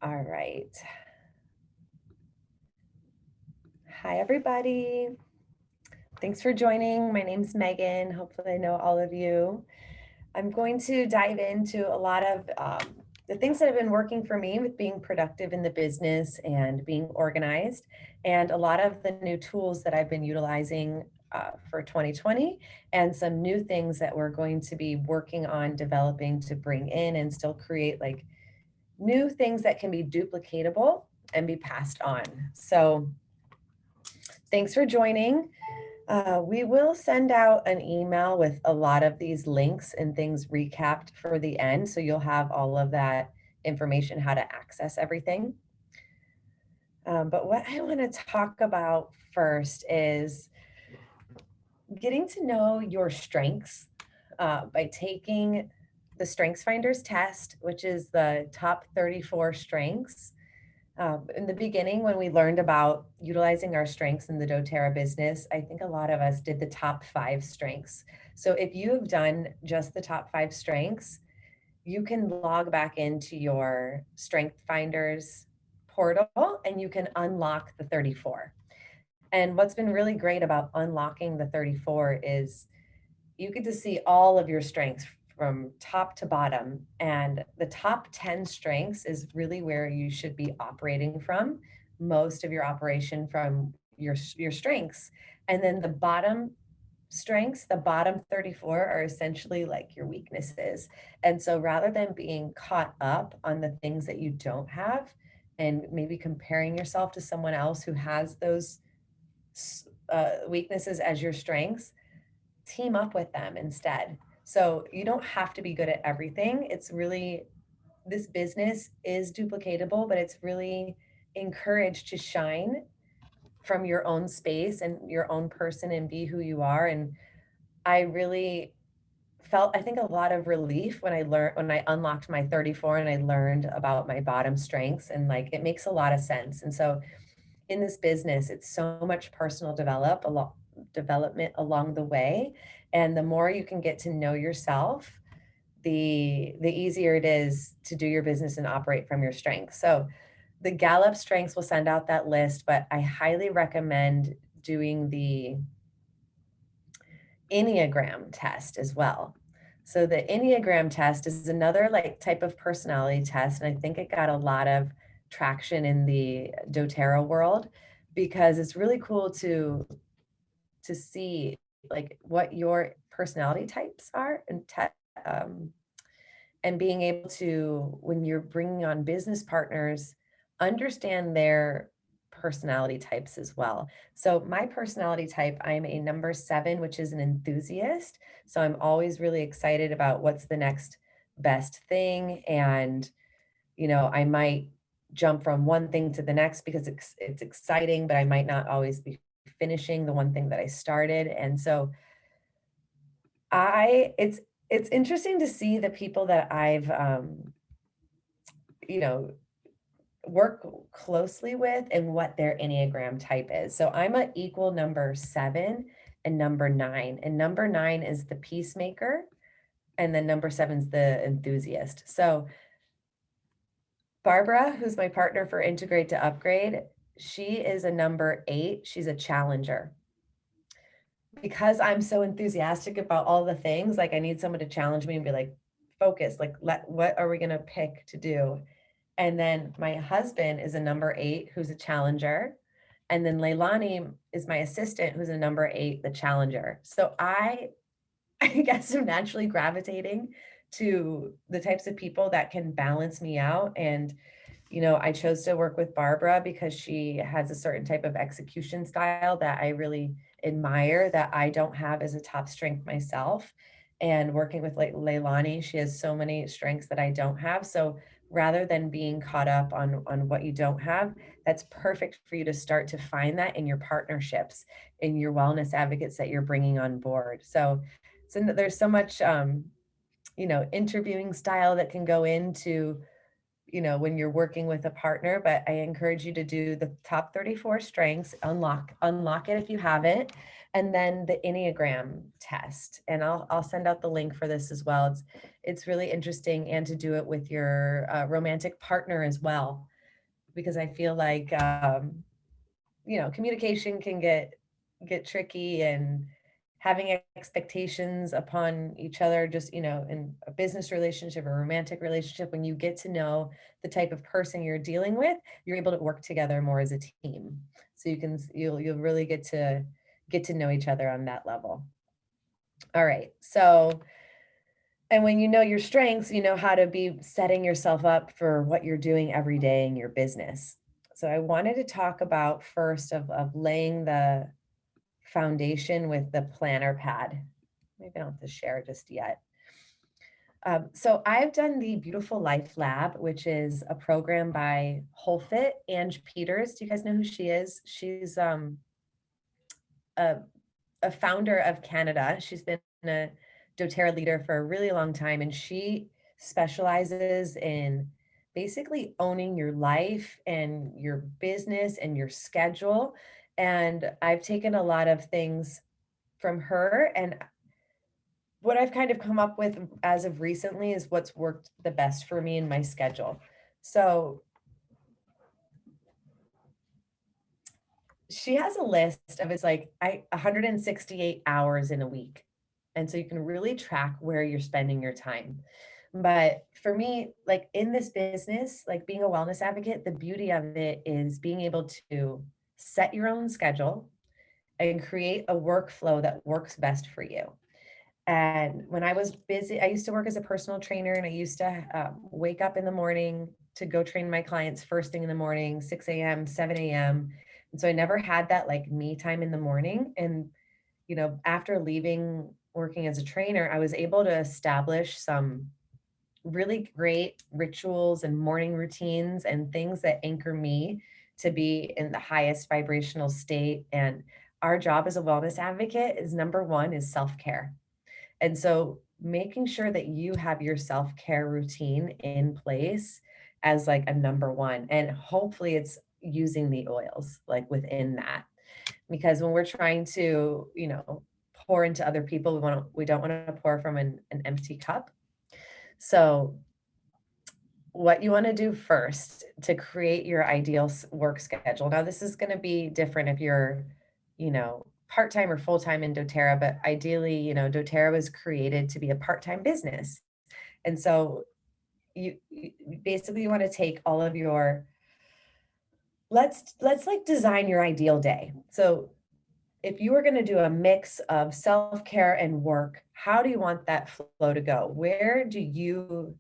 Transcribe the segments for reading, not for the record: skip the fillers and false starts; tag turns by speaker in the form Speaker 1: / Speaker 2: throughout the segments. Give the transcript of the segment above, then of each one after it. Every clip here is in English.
Speaker 1: All right. Hi, everybody. Thanks for joining. My name's Megan. Hopefully I know all of you. I'm going to dive into a lot of the things that have been working for me with being productive in the business and being organized, and a lot of the new tools that I've been utilizing for 2020, and some new things that we're going to be working on developing to bring in and still create like new things that can be duplicatable and be passed on. So thanks for joining. We will send out an email with a lot of these links and things recapped for the end. So you'll have all of that information, how to access everything. But what I want to talk about first is getting to know your strengths by taking the Strengths Finders test, which is the top 34 strengths. In the beginning, when we learned about utilizing our strengths in the Doterra business, I think a lot of us did the top 5 strengths. So if you have done just the top 5 strengths, you can log back into your Strength Finders portal and you can unlock the 34. And what's been really great about unlocking the 34 is you get to see all of your strengths from top to bottom. And the top 10 strengths is really where you should be operating from, most of your operation from your strengths. And then the bottom strengths, the bottom 34 are essentially like your weaknesses. And so rather than being caught up on the things that you don't have and maybe comparing yourself to someone else who has those weaknesses as your strengths, team up with them instead. So you don't have to be good at everything. It's really, this business is duplicatable, but it's really encouraged to shine from your own space and your own person and be who you are. And I really felt, I think, a lot of relief when I unlocked my 34 and I learned about my bottom strengths, and like it makes a lot of sense. And so in this business, it's so much personal development along the way. And the more you can get to know yourself, the easier it is to do your business and operate from your strengths. So the Gallup Strengths will send out that list, but I highly recommend doing the Enneagram test as well. So the Enneagram test is another like type of personality test, and I think it got a lot of traction in the doTERRA world because it's really cool to see like what your personality types are, um, and being able to, when you're bringing on business partners, understand their personality types as well. So my personality type, I'm a number 7, which is an enthusiast. So I'm always really excited about what's the next best thing. And, I might jump from one thing to the next because it's exciting, but I might not always be finishing the one thing that I started. And so it's interesting to see the people that I've you know work closely with and what their Enneagram type is. So I'm an equal number 7 and number 9. And number 9 is the peacemaker, and then number 7 is the enthusiast. So Barbara, who's my partner for Integrate to Upgrade, she is a number 8. She's a challenger. Because I'm so enthusiastic about all the things, like I need someone to challenge me and be like, focus, like what are we going to pick to do? And then my husband is a number 8 who's a challenger. And then Leilani is my assistant who's a number 8, the challenger. So I guess I'm naturally gravitating to the types of people that can balance me out. And, I chose to work with Barbara because she has a certain type of execution style that I really admire that I don't have as a top strength myself. And working with like Leilani, she has so many strengths that I don't have. So rather than being caught up on what you don't have, that's perfect for you to start to find that in your partnerships, in your wellness advocates that you're bringing on board. So there's so much interviewing style that can go into when you're working with a partner. But I encourage you to do the top 34 strengths, unlock it if you haven't, and then the Enneagram test. And I'll send out the link for this as well. it's really interesting, and to do it with your romantic partner as well, because I feel like communication can get tricky, and having expectations upon each other, just in a business relationship or romantic relationship, when you get to know the type of person you're dealing with, you're able to work together more as a team. So you'll really get to know each other on that level. All right. So, and when you know your strengths, you know how to be setting yourself up for what you're doing every day in your business. So I wanted to talk about first of laying the foundation with the planner pad. Maybe I don't have to share just yet. So I've done the Beautiful Life Lab, which is a program by WholeFit. Ange Peters. Do you guys know who she is? She's a, a founder of Canada. She's been a Doterra leader for a really long time, and she specializes in basically owning your life and your business and your schedule. And I've taken a lot of things from her, and what I've kind of come up with as of recently is what's worked the best for me in my schedule. So she has a list of, it's like 168 hours in a week. And so you can really track where you're spending your time. But for me, like in this business, like being a wellness advocate, the beauty of it is being able to set your own schedule and create a workflow that works best for you. And when I was busy, I used to work as a personal trainer, and I used to wake up in the morning to go train my clients first thing in the morning, 6 a.m., 7 a.m. And so I never had that like me time in the morning. And, after leaving working as a trainer, I was able to establish some really great rituals and morning routines and things that anchor me to be in the highest vibrational state. And our job as a wellness advocate is number one is self-care. And so making sure that you have your self-care routine in place as like a number one, and hopefully it's using the oils like within that. Because when we're trying to, pour into other people, we don't want to pour from an empty cup. So what you want to do first to create your ideal work schedule. Now, this is going to be different if you're, part-time or full-time in doTERRA, but ideally, doTERRA was created to be a part-time business. And so you basically want to take all of your, let's like design your ideal day. So if you were going to do a mix of self-care and work, how do you want that flow to go? Where do you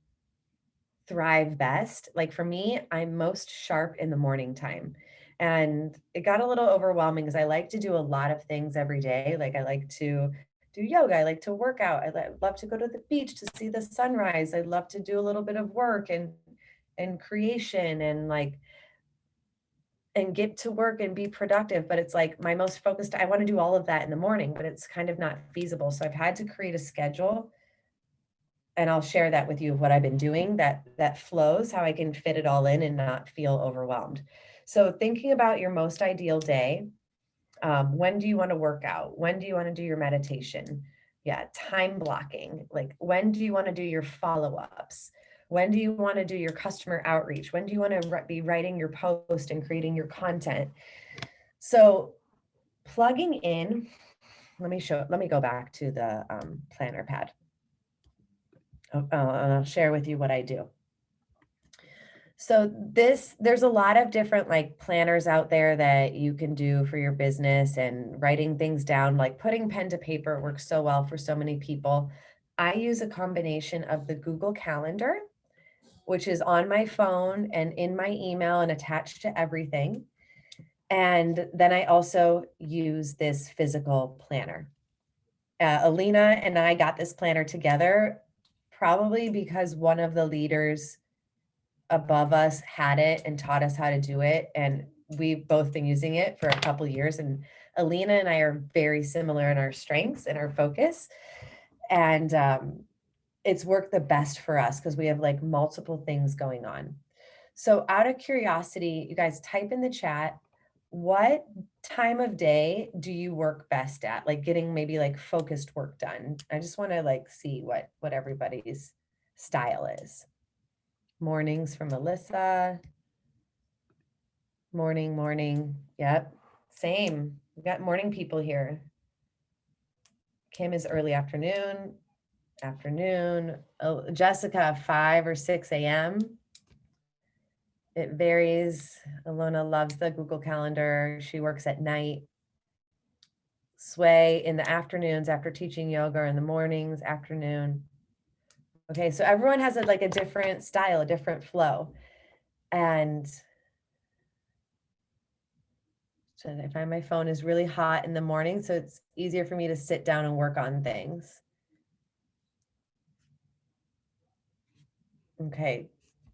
Speaker 1: thrive best? Like for me, I'm most sharp in the morning time. And it got a little overwhelming because I like to do a lot of things every day. Like I like to do yoga, I like to work out, love to go to the beach to see the sunrise. I love to do a little bit of work and creation and get to work and be productive. But it's like my most focused, I want to do all of that in the morning, but it's kind of not feasible. So I've had to create a schedule, and I'll share that with you of what I've been doing that flows, how I can fit it all in and not feel overwhelmed. So thinking about your most ideal day, when do you want to work out? When do you want to do your meditation? Yeah, time blocking. Like when do you want to do your follow-ups? When do you want to do your customer outreach? When do you want to be writing your post and creating your content? So plugging in, let me go back to the planner pad. And I'll share with you what I do. So there's a lot of different like planners out there that you can do for your business, and writing things down, like putting pen to paper works so well for so many people. I use a combination of the Google Calendar, which is on my phone and in my email and attached to everything. And then I also use this physical planner. Alina and I got this planner together probably because one of the leaders above us had it and taught us how to do it. And we've both been using it for a couple of years. And Alina and I are very similar in our strengths and our focus. And it's worked the best for us because we have like multiple things going on. So out of curiosity, you guys type in the chat, what time of day do you work best at? Like getting maybe like focused work done. I just want to like see what everybody's style is. Mornings from Melissa. Morning, morning. Yep, same. We've got morning people here. Kim is early afternoon. Oh, Jessica, 5 or 6 a.m. It varies. Alona loves the Google Calendar. She works at night. Sway in the afternoons after teaching yoga, in the mornings, afternoon. Okay, so everyone has like a different style, a different flow. And I find my phone is really hot in the morning, so it's easier for me to sit down and work on things. Okay,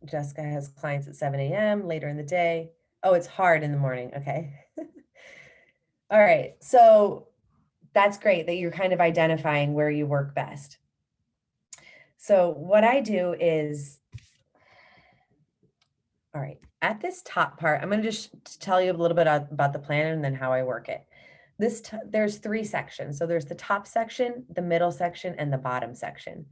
Speaker 1: Jessica has clients at 7 a.m. later in the day. Oh, it's hard in the morning. Okay. All right, so that's great that you're kind of identifying where you work best. So what I do is, all right, at this top part, I'm going to just tell you a little bit about the plan and then how I work it. There's 3 sections. So there's the top section, the middle section, and the bottom section.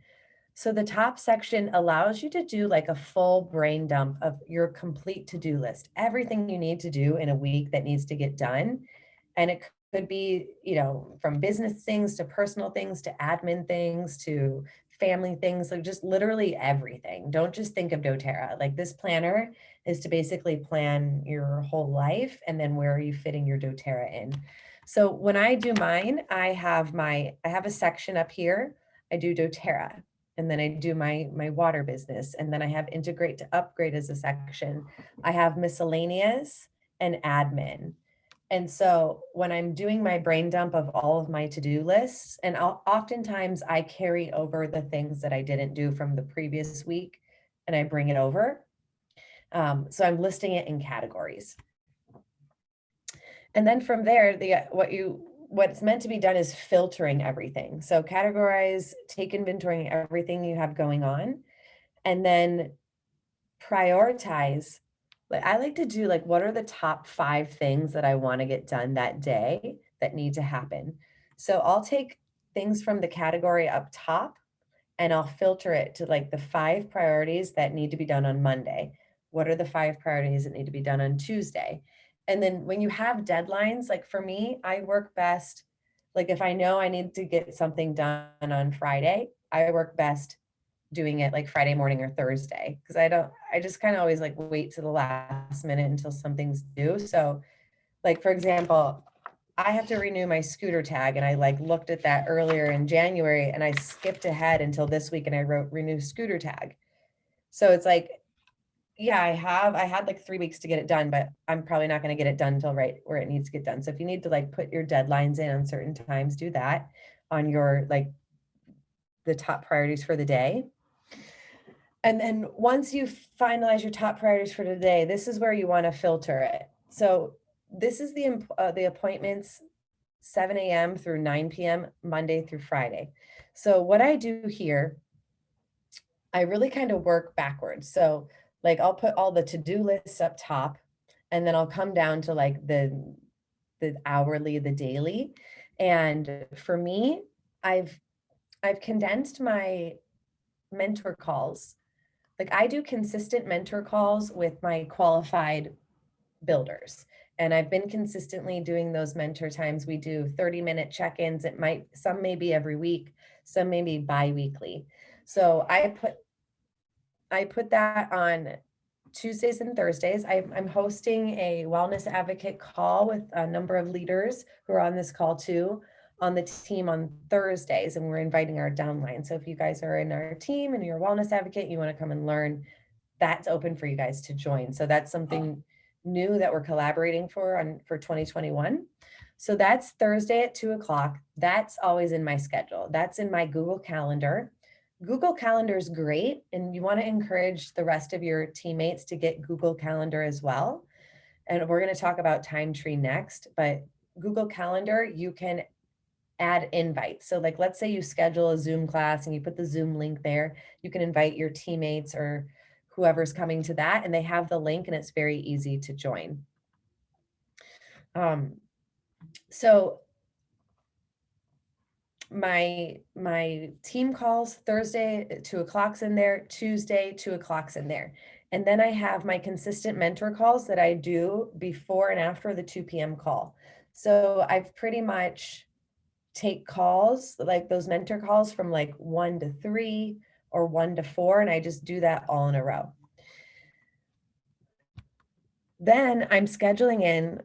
Speaker 1: So the top section allows you to do like a full brain dump of your complete to-do list, everything you need to do in a week that needs to get done. And it could be, from business things to personal things to admin things to family things, like just literally everything. Don't just think of doTERRA. Like, this planner is to basically plan your whole life, and then where are you fitting your doTERRA in. So when I do mine, I have a section up here. I do doTERRA, and then I do my water business, and then I have integrate to upgrade as a section. I have miscellaneous and admin. And so when I'm doing my brain dump of all of my to-do lists, and oftentimes I carry over the things that I didn't do from the previous week and I bring it over. So I'm listing it in categories. And then from there, what's meant to be done is filtering everything. So categorize, take inventory of everything you have going on, and then prioritize. Like, I like to do like, what are the top 5 things that I want to get done that day that need to happen? So I'll take things from the category up top and I'll filter it to like the 5 priorities that need to be done on Monday. What are the 5 priorities that need to be done on Tuesday? And then when you have deadlines, like for me, I work best, like if I know I need to get something done on Friday, I work best doing it like Friday morning or Thursday, because I just kind of always like wait to the last minute until something's due. So like, for example, I have to renew my scooter tag, and I like looked at that earlier in January and I skipped ahead until this week and I wrote renew scooter tag. So it's like, yeah, I had like 3 weeks to get it done, but I'm probably not going to get it done until right where it needs to get done. So if you need to like put your deadlines in on certain times, do that on your like the top priorities for the day. And then once you finalize your top priorities for today, this is where you want to filter it. So this is the appointments 7 a.m. through 9 p.m. Monday through Friday. So what I do here, I really kind of work backwards. So like, I'll put all the to-do lists up top, and then I'll come down to like the hourly, the daily. And for me, I've condensed my mentor calls. Like, I do consistent mentor calls with my qualified builders. And I've been consistently doing those mentor times. We do 30-minute check-ins. Some may be every week, some may be bi-weekly. So I put that on Tuesdays and Thursdays. I'm hosting a wellness advocate call with a number of leaders who are on this call too, on the team on Thursdays, and we're inviting our downline. So if you guys are in our team and you're a wellness advocate, you want to come and learn, that's open for you guys to join. So that's something new that we're collaborating for 2021. So that's Thursday at 2:00. That's always in my schedule. That's in my Google Calendar. Google Calendar is great, and you want to encourage the rest of your teammates to get Google Calendar as well. And we're going to talk about Time Tree next, but Google Calendar, you can add invites. So like, let's say you schedule a Zoom class and you put the Zoom link there, you can invite your teammates or whoever's coming to that, and they have the link and it's very easy to join. So my team calls Thursday at 2 o'clock's in there, Tuesday 2 o'clock's in there. And then I have my consistent mentor calls that I do before and after the 2 p.m. call. So I've pretty much take calls, like those mentor calls from like 1 to 3 or 1 to 4, and I just do that all in a row. Then I'm scheduling in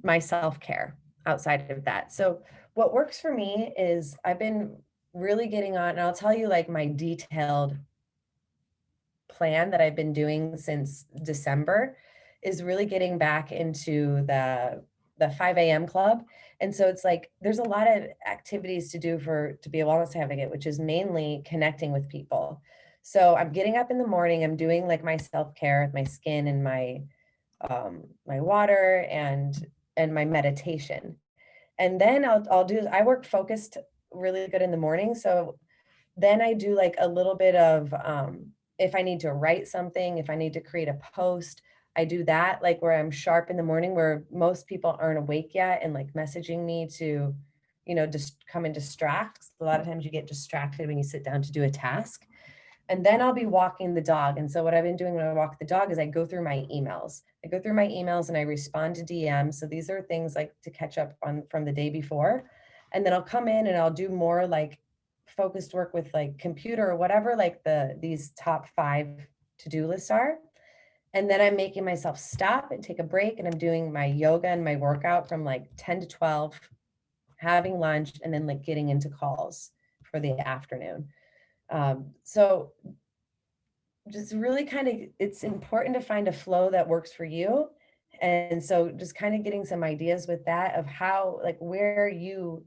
Speaker 1: my self-care outside of that. So what works for me is I've been really getting on, and I'll tell you like my detailed plan that I've been doing since December is really getting back into the 5 a.m. club. And so it's like there's a lot of activities to do to be a wellness advocate, which is mainly connecting with people. So I'm getting up in the morning, I'm doing like my self-care, my skin and my water and my meditation. And then I work focused really good in the morning. So then I do like a little bit of, if I need to write something, if I need to create a post, I do that like where I'm sharp in the morning where most people aren't awake yet and like messaging me to, just come and distract. A lot of times you get distracted when you sit down to do a task. And then I'll be walking the dog. And so what I've been doing when I walk the dog is I go through my emails. I go through my emails and I respond to DMs. So these are things like to catch up on from the day before. And then I'll come in and I'll do more like focused work with like computer or whatever, like these top 5 to-do lists are. And then I'm making myself stop and take a break. And I'm doing my yoga and my workout from like 10 to 12, having lunch, and then like getting into calls for the afternoon. So just really kind of, it's important to find a flow that works for you. And so just kind of getting some ideas with that of how, like, where are you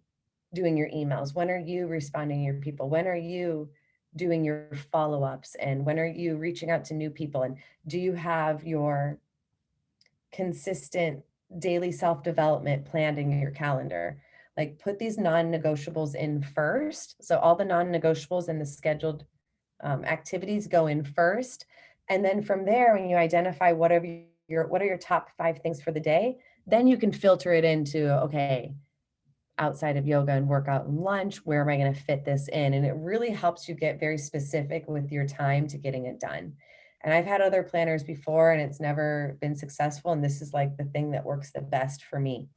Speaker 1: doing your emails? When are you responding to your people? When are you doing your follow-ups? And when are you reaching out to new people? And do you have your consistent daily self-development planned in your calendar? Like put these non-negotiables in first. So all the non-negotiables and the scheduled activities go in first. And then from there, when you identify what are your top 5 things for the day, then you can filter it into, okay, outside of yoga and workout and lunch, where am I going to fit this in? And it really helps you get very specific with your time to getting it done. And I've had other planners before and it's never been successful. And this is like the thing that works the best for me.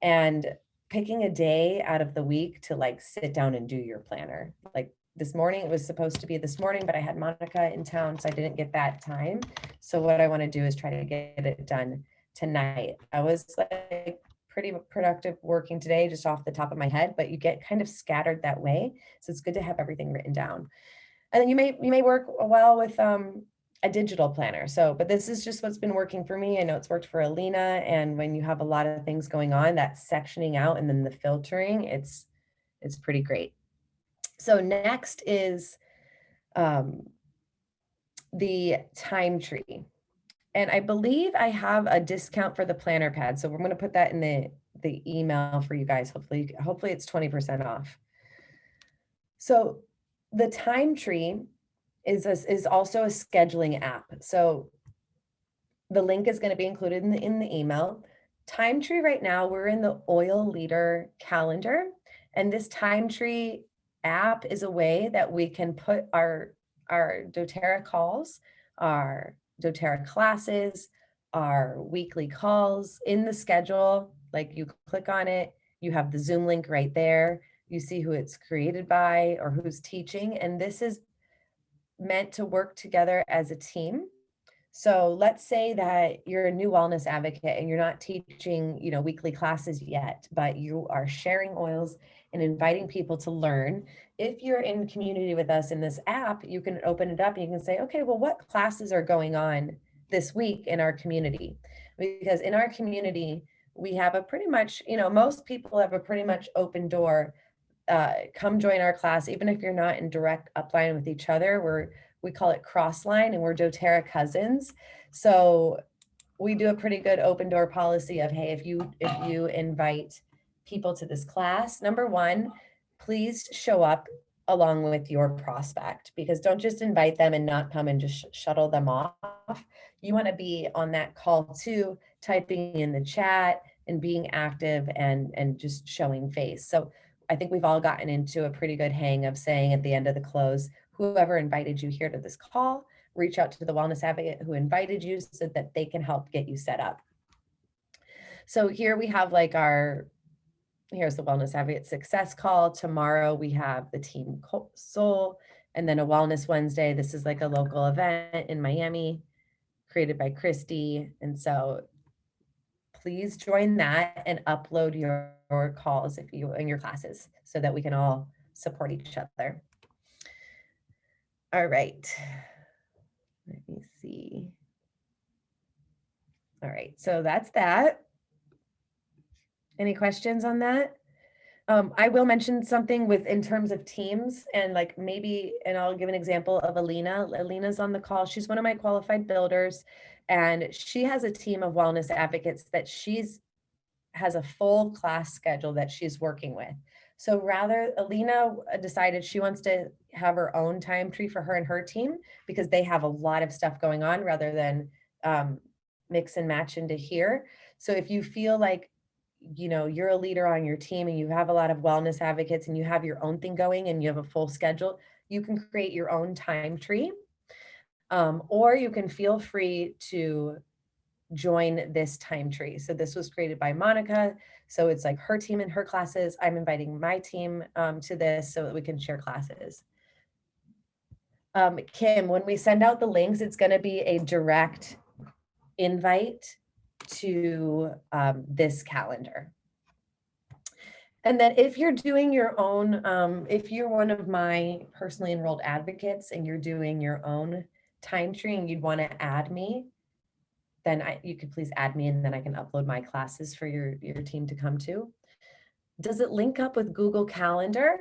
Speaker 1: And picking a day out of the week to like sit down and do your planner. Like this morning, it was supposed to be this morning, but I had Monica in town, so I didn't get that time. So what I want to do is try to get it done tonight. I was like pretty productive working today, just off the top of my head, but you get kind of scattered that way. So it's good to have everything written down. And then you may work well with a digital planner. So, but this is just what's been working for me. I know it's worked for Alina. And when you have a lot of things going on, that sectioning out and then the filtering, it's pretty great. So next is the time tree. And I believe I have a discount for the planner pad. So we're going to put that in the email for you guys. Hopefully it's 20% off. So the time tree is also a scheduling app. So the link is going to be included in the email. Time tree right now, we're in the oil leader calendar. And this time tree app is a way that we can put our doTERRA calls, our doTERRA classes, our weekly calls in the schedule. Like you click on it, you have the Zoom link right there. You see who it's created by or who's teaching. And this is meant to work together as a team. So let's say that you're a new wellness advocate and you're not teaching, weekly classes yet, but you are sharing oils and inviting people to learn. If you're in community with us in this app, you can open it up and you can say, okay, well, what classes are going on this week in our community? Because in our community, we have a pretty much, most people have a pretty much open door. Come join our class, even if you're not in direct upline with each other. We call it crossline, and we're doTERRA cousins. So we do a pretty good open door policy of, hey, if you invite people to this class, number one, please show up along with your prospect, because don't just invite them and not come and just shuttle them off. You want to be on that call too, typing in the chat and being active and just showing face. So I think we've all gotten into a pretty good hang of saying at the end of the close, whoever invited you here to this call, reach out to the wellness advocate who invited you so that they can help get you set up. So here we have like here's the wellness advocate success call. Tomorrow we have the team soul, and then a wellness Wednesday. This is like a local event in Miami created by Christy. And so please join that and upload your calls if you in your classes so that we can all support each other. All right. Let me see. All right, so that's that. Any questions on that? I will mention something with in terms of teams and like maybe, and I'll give an example of Alina. Alina's on the call. She's one of my qualified builders, and she has a team of wellness advocates that has a full class schedule that she's working with. So rather, Alina decided she wants to have her own time tree for her and her team because they have a lot of stuff going on rather than mix and match into here. So if you feel like, you're a leader on your team and you have a lot of wellness advocates and you have your own thing going and you have a full schedule, you can create your own time tree. Or you can feel free to join this time tree. So this was created by Monica. So it's like her team and her classes. I'm inviting my team to this so that we can share classes. Kim, when we send out the links, it's going to be a direct invite to this calendar. And then if you're doing your own, if you're one of my personally enrolled advocates and you're doing your own time tree and you'd want to add me, then you could please add me and then I can upload my classes for your team to come to. Does it link up with Google Calendar?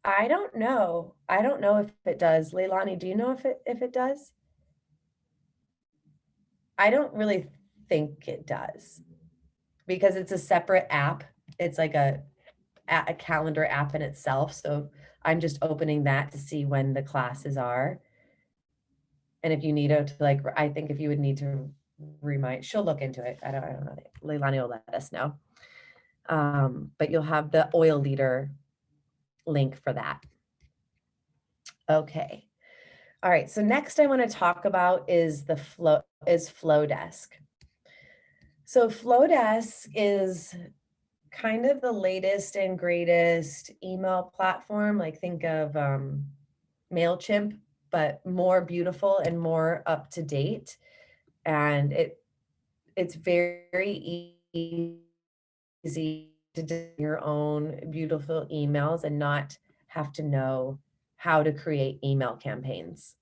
Speaker 1: I don't know. I don't know if it does. Leilani, do you know if it does? I don't really think it does because it's a separate app. It's like a calendar app in itself. So I'm just opening that to see when the classes are. And if you need to I think if you would need to remind, she'll look into it. I don't know. Leilani will let us know. But you'll have the oil leader link for that. Okay. All right. So next I want to talk about is Flowdesk. So Flowdesk is kind of the latest and greatest email platform. Like think of MailChimp, but more beautiful and more up to date. And it's very easy to do your own beautiful emails and not have to know how to create email campaigns.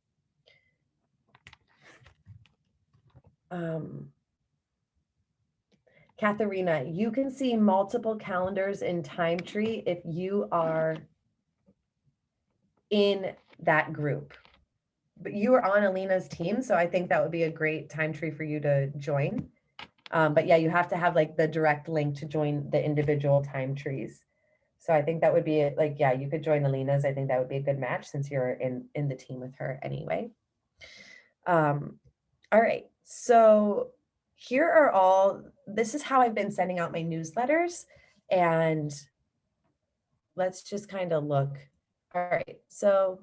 Speaker 1: Katharina, you can see multiple calendars in Time Tree if you are in that group. But you are on Alina's team, so I think that would be a great Time Tree for you to join. But yeah, you have to have like the direct link to join the individual time trees. So I think that would be like, yeah, you could join Alina's. I think that would be a good match since you're in the team with her anyway. All right, so this is how I've been sending out my newsletters, and let's just kind of look. All right, so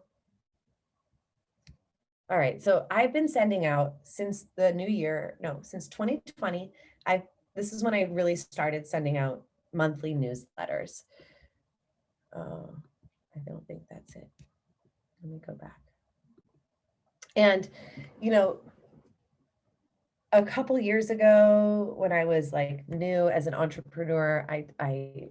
Speaker 1: I've been sending out since the new year, since 2020. This is when I really started sending out monthly newsletters. I don't think that's it. Let me go back. And, a couple years ago when I was like new as an entrepreneur, I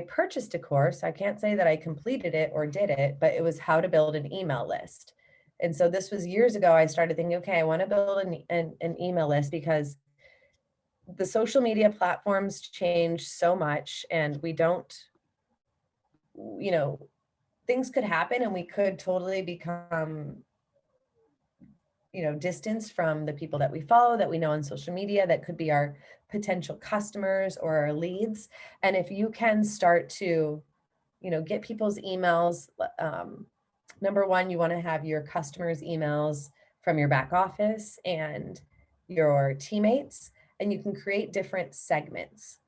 Speaker 1: purchased a course. I can't say that I completed it or did it, but it was how to build an email list. And so this was years ago. I started thinking, okay, I want to build an email list because the social media platforms change so much and we don't, things could happen and we could totally become, distance from the people that we follow, that we know on social media, that could be our potential customers or our leads. And if you can start to, get people's emails, number one, you want to have your customers' emails from your back office and your teammates, and you can create different segments.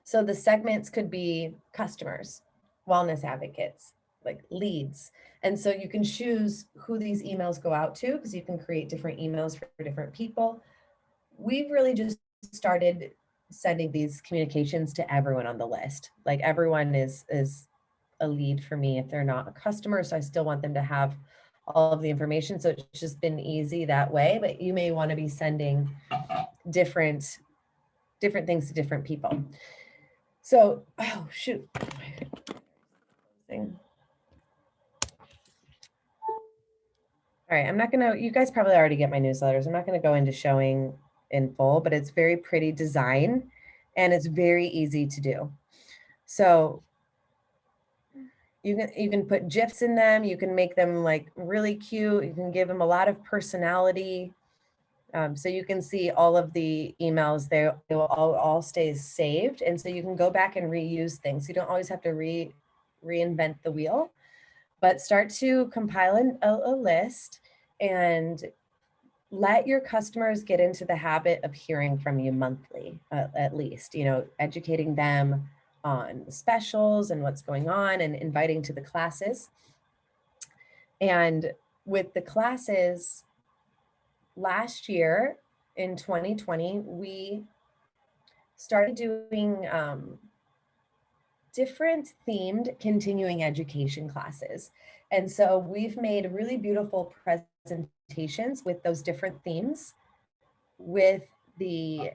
Speaker 1: So the segments could be customers, wellness advocates, like leads. And so you can choose who these emails go out to because you can create different emails for different people. We've really just started sending these communications to everyone on the list. Like everyone is a lead for me if they're not a customer. So I still want them to have all of the information. So it's just been easy that way. But you may want to be sending different things to different people. So, oh shoot. Thing. All right, I'm not gonna, you guys probably already get my newsletters. I'm not gonna go into showing in full, but it's very pretty design and it's very easy to do. So you can put GIFs in them. You can make them like really cute. You can give them a lot of personality. So you can see all of the emails there. They will all stay saved. And so you can go back and reuse things. You don't always have to reinvent the wheel, but start to compile a list and let your customers get into the habit of hearing from you monthly, at least, educating them on the specials and what's going on and inviting to the classes. And with the classes, last year in 2020, we started doing different themed continuing education classes. And so we've made really beautiful presentations with those different themes, with the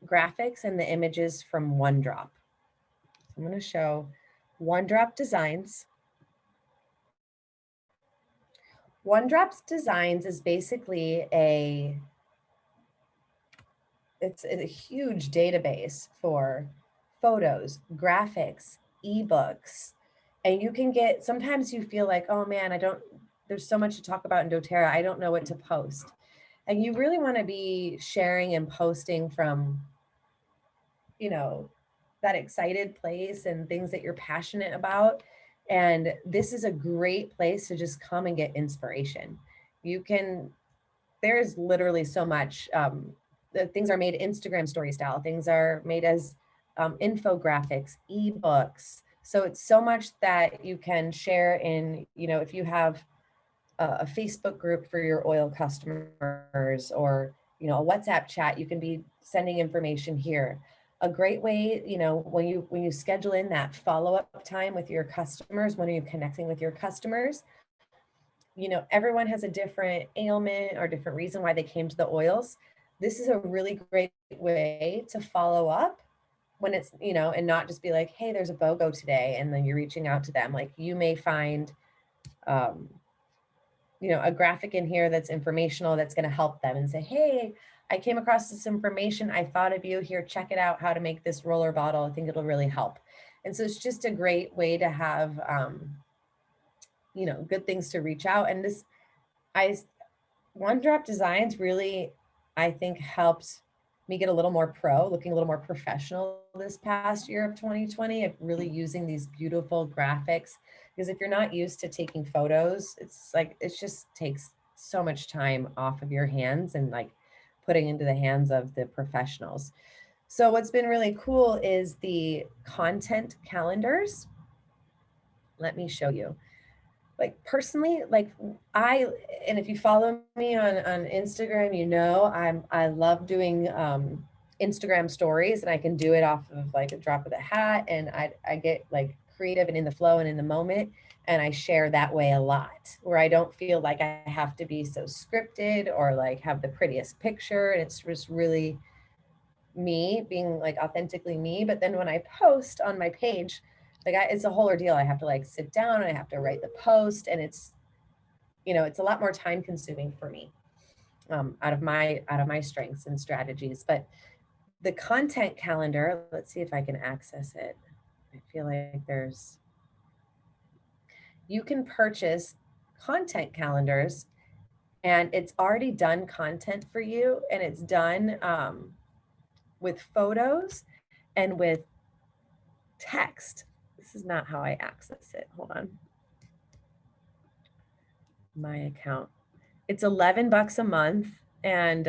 Speaker 1: graphics and the images from OneDrop. I'm going to show OneDrop Designs. OneDrop's Designs is basically it's a huge database for photos, graphics, ebooks. And you can get, sometimes you feel like, oh man, there's so much to talk about in doTERRA. I don't know what to post. And you really want to be sharing and posting from, that excited place and things that you're passionate about. And this is a great place to just come and get inspiration. There's literally so much. The things are made Instagram story style. Things are made as infographics, ebooks. So it's so much that you can share in, if you have a Facebook group for your oil customers or, a WhatsApp chat, you can be sending information here. A great way, when you schedule in that follow-up time with your customers, when are you connecting with your customers? Everyone has a different ailment or different reason why they came to the oils. This is a really great way to follow up when it's, and not just be like, hey, there's a BOGO today. And then you're reaching out to them. Like you may find, a graphic in here that's informational, that's going to help them and say, hey, I came across this information. I thought of you here. Check it out, how to make this roller bottle. I think it'll really help. And so it's just a great way to have, good things to reach out. And OneDrop Designs really, I think, helped me get a little more looking a little more professional this past year of 2020, of really using these beautiful graphics. Because if you're not used to taking photos, it just takes so much time off of your hands and like putting into the hands of the professionals. So what's been really cool is the content calendars. Let me show you. Like personally, and if you follow me on Instagram, I love doing Instagram stories, and I can do it off of like a drop of the hat, and I get like creative and in the flow and in the moment, and I share that way a lot, where I don't feel like I have to be so scripted or like have the prettiest picture, and it's just really me being like authentically me. But then when I post on my page, it's a whole ordeal. I have to like sit down and I have to write the post, and it's a lot more time consuming for me, out of my strengths and strategies. But the content calendar, let's see if I can access it. I feel like you can purchase content calendars, and it's already done content for you, and it's done with photos and with text. This is not how I access it. Hold on. My account. It's $11 a month, and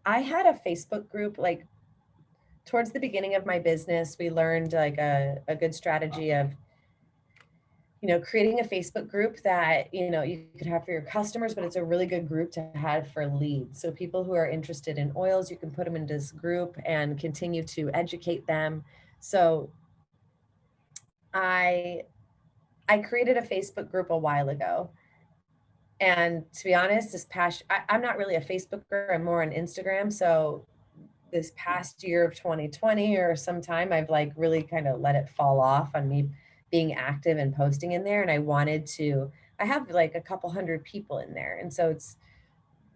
Speaker 1: I had a Facebook group, like towards the beginning of my business, we learned like a good strategy of, creating a Facebook group that, you could have for your customers, but it's a really good group to have for leads. So people who are interested in oils, you can put them in this group and continue to educate them. So I I created a Facebook group a while ago. And to be honest, I'm not really a Facebooker, I'm more on Instagram. So this past year of 2020 or sometime, I've like really kind of let it fall off on me being active and posting in there. And I have like a couple hundred people in there. And so it's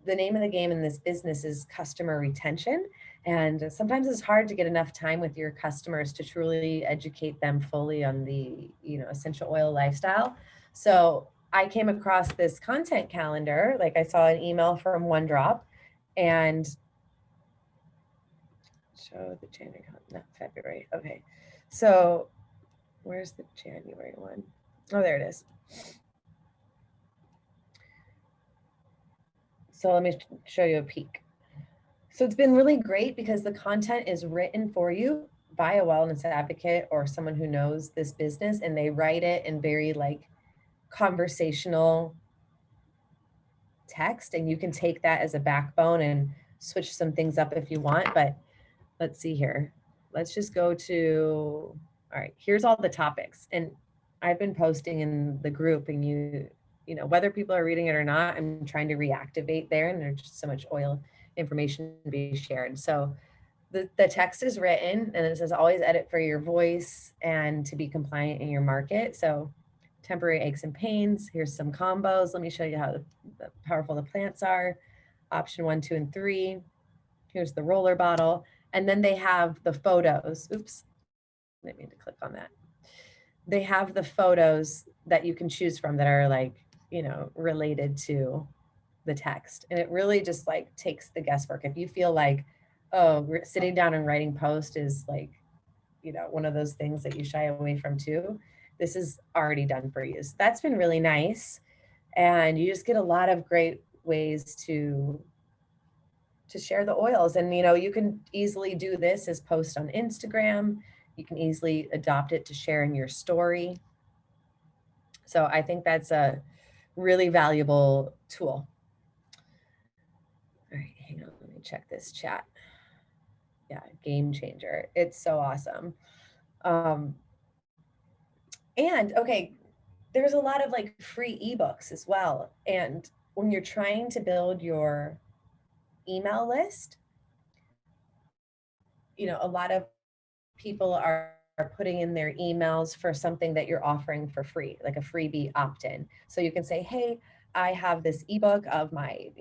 Speaker 1: the name of the game in this business is customer retention. And sometimes it's hard to get enough time with your customers to truly educate them fully on the, essential oil lifestyle. So I came across this content calendar, like I saw an email from OneDrop and show the January, not February. Okay. So where's the January one? Oh, there it is. So let me show you a peek. So it's been really great because the content is written for you by a wellness advocate or someone who knows this business, and they write it in very like conversational text, and you can take that as a backbone and switch some things up if you want. But let's see here. Let's just go to, all right, here's all the topics. And I've been posting in the group, and whether people are reading it or not, I'm trying to reactivate there, and there's just so much oil information to be shared. So the text is written, and it says always edit for your voice and to be compliant in your market. So temporary aches and pains, here's some combos. Let me show you how powerful the plants are. Option 1, 2, and 3. Here's the roller bottle. And then they have the photos. Oops, I didn't mean to click on that. They have the photos that you can choose from that are like, related to the text. And it really just like takes the guesswork. If you feel like, oh, sitting down and writing post is like, one of those things that you shy away from too, this is already done for you. So that's been really nice. And you just get a lot of great ways to share the oils. And you can easily do this as post on Instagram. You can easily adopt it to share in your story. So I think that's a really valuable tool. All right, hang on, let me check this chat. Yeah, game changer. It's so awesome. And okay, there's a lot of like free ebooks as well. And when you're trying to build your email list, a lot of people are putting in their emails for something that you're offering for free, like a freebie opt-in. So you can say, hey, I have this ebook of my,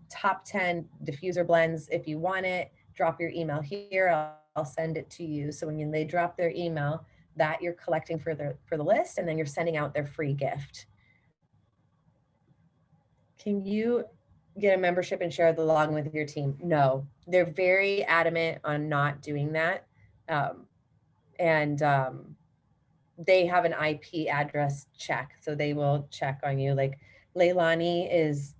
Speaker 1: top 10 diffuser blends. If you want it, drop your email here. I'll send it to you. So when they drop their email, that you're collecting for the list, and then you're sending out their free gift. Can you get a membership and share the login with your team? No, they're very adamant on not doing that. And they have an IP address check. So they will check on you. Like Leilani is,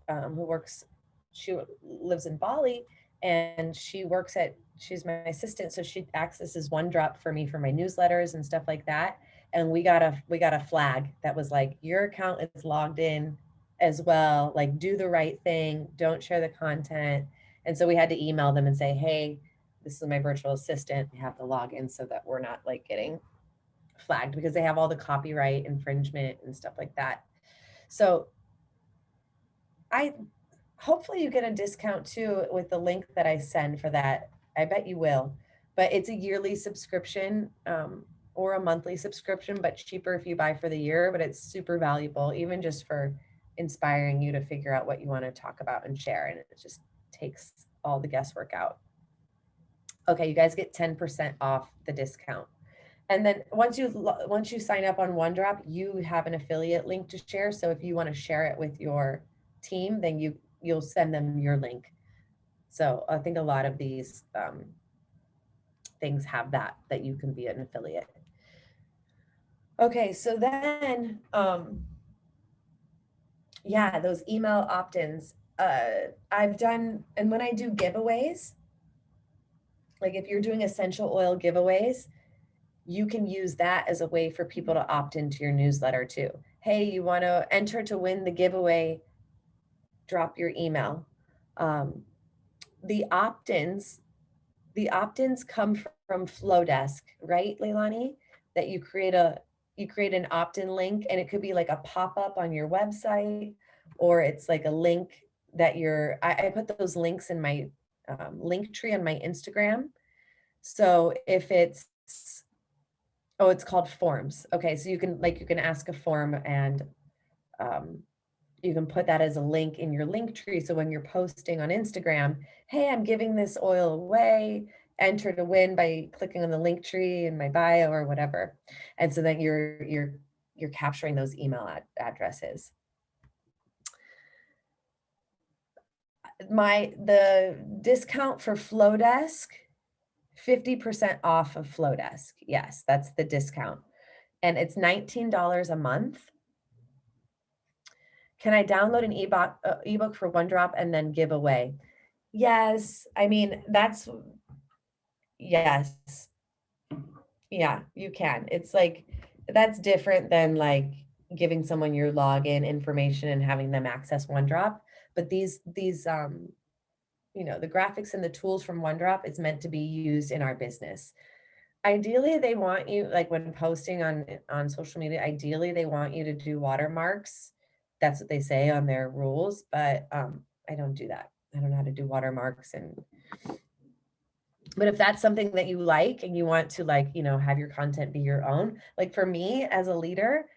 Speaker 1: she lives in Bali, and she's my assistant. So she accesses OneDrop for me for my newsletters and stuff like that. And we got a flag that was like, your account is logged in as well. Like, do the right thing. Don't share the content. And so we had to email them and say, hey, this is my virtual assistant. You have to log in so that we're not like getting flagged, because they have all the copyright infringement and stuff like that. So hopefully you get a discount too with the link that I send for that. I bet you will, but it's a yearly subscription, or a monthly subscription, but cheaper if you buy for the year. But it's super valuable, even just for inspiring you to figure out what you want to talk about and share. And it just takes all the guesswork out. Okay, you guys get 10% off the discount. And then once you sign up on OneDrop, you have an affiliate link to share. So if you want to share it with your team, then you'll send them your link. So I think a lot of these things have that you can be an affiliate. Okay, so then yeah, those email opt-ins. I've done, and when I do giveaways, Like if you're doing essential oil giveaways, you can use that as a way for people to opt into your newsletter too. Hey, you want to enter to win the giveaway? Drop your email. Um, the opt-ins, the opt-ins come from Flowdesk, right, Leilani? That you create an opt-in link, and it could be like a pop-up on your website, or it's like a link that I put those links in my link tree on my Instagram. So if it's, oh, it's called forms. Okay, so you can ask a form, and um, you can put that as a link in your link tree. So when you're posting on Instagram, hey, I'm giving this oil away, enter to win by clicking on the link tree in my bio or whatever. And so then you're capturing those email addresses. The discount for Flowdesk, 50% off of Flowdesk. Yes, that's the discount. And it's $19 a month. Can I download an ebook for OneDrop and then give away? Yes. I mean, yes. Yeah, you can. It's like, that's different than like giving someone your login information and having them access OneDrop. But the graphics and the tools from OneDrop is meant to be used in our business. Ideally, they want you, like when posting on social media, ideally they want you to do watermarks. That's what they say on their rules, but I don't do that. I don't know how to do watermarks. But if that's something that you like and you want to, like, have your content be your own, like for me as a leader,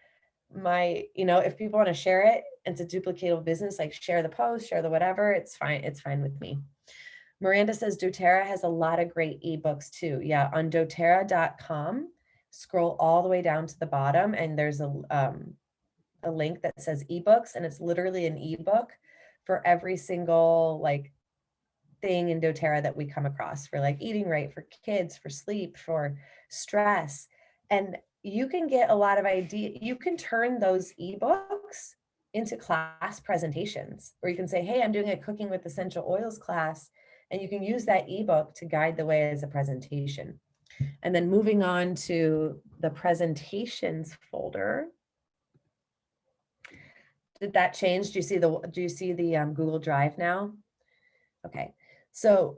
Speaker 1: if people want to share it, it's a duplicatable business, like share the post, share the whatever, it's fine. It's fine with me. Miranda says Doterra has a lot of great ebooks too. Yeah, on doterra.com, scroll all the way down to the bottom, and there's a link that says ebooks, and it's literally an ebook for every single like thing in doTERRA that we come across, for like eating right, for kids, for sleep, for stress. And you can get a lot of you can turn those ebooks into class presentations, or you can say, hey, I'm doing a cooking with essential oils class, and you can use that ebook to guide the way as a presentation. And then moving on to the presentations folder. Did that change? Do you see the Google Drive now? Okay. So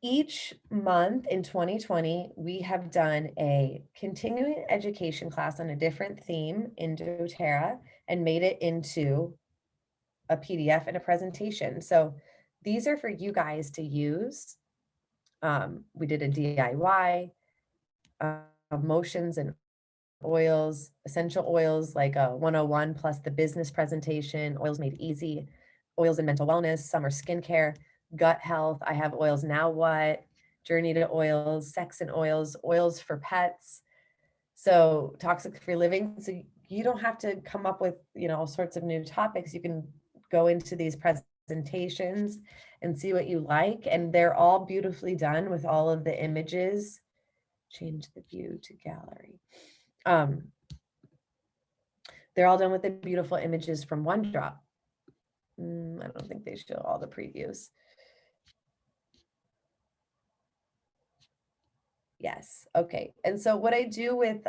Speaker 1: each month in 2020, we have done a continuing education class on a different theme in doTERRA and made it into a PDF and a presentation. So these are for you guys to use. We did a DIY, emotions and oils, essential oils, like a 101 plus the business presentation, oils made easy, oils and mental wellness, summer skincare, gut health. I have oils now what, journey to oils, sex and oils for pets. So toxic free living. So you don't have to come up with, all sorts of new topics. You can go into these presentations and see what you like. And they're all beautifully done with all of the images. Change the view to gallery. They're all done with the beautiful images from OneDrop. I don't think they show all the previews. Yes. Okay. And so what I do with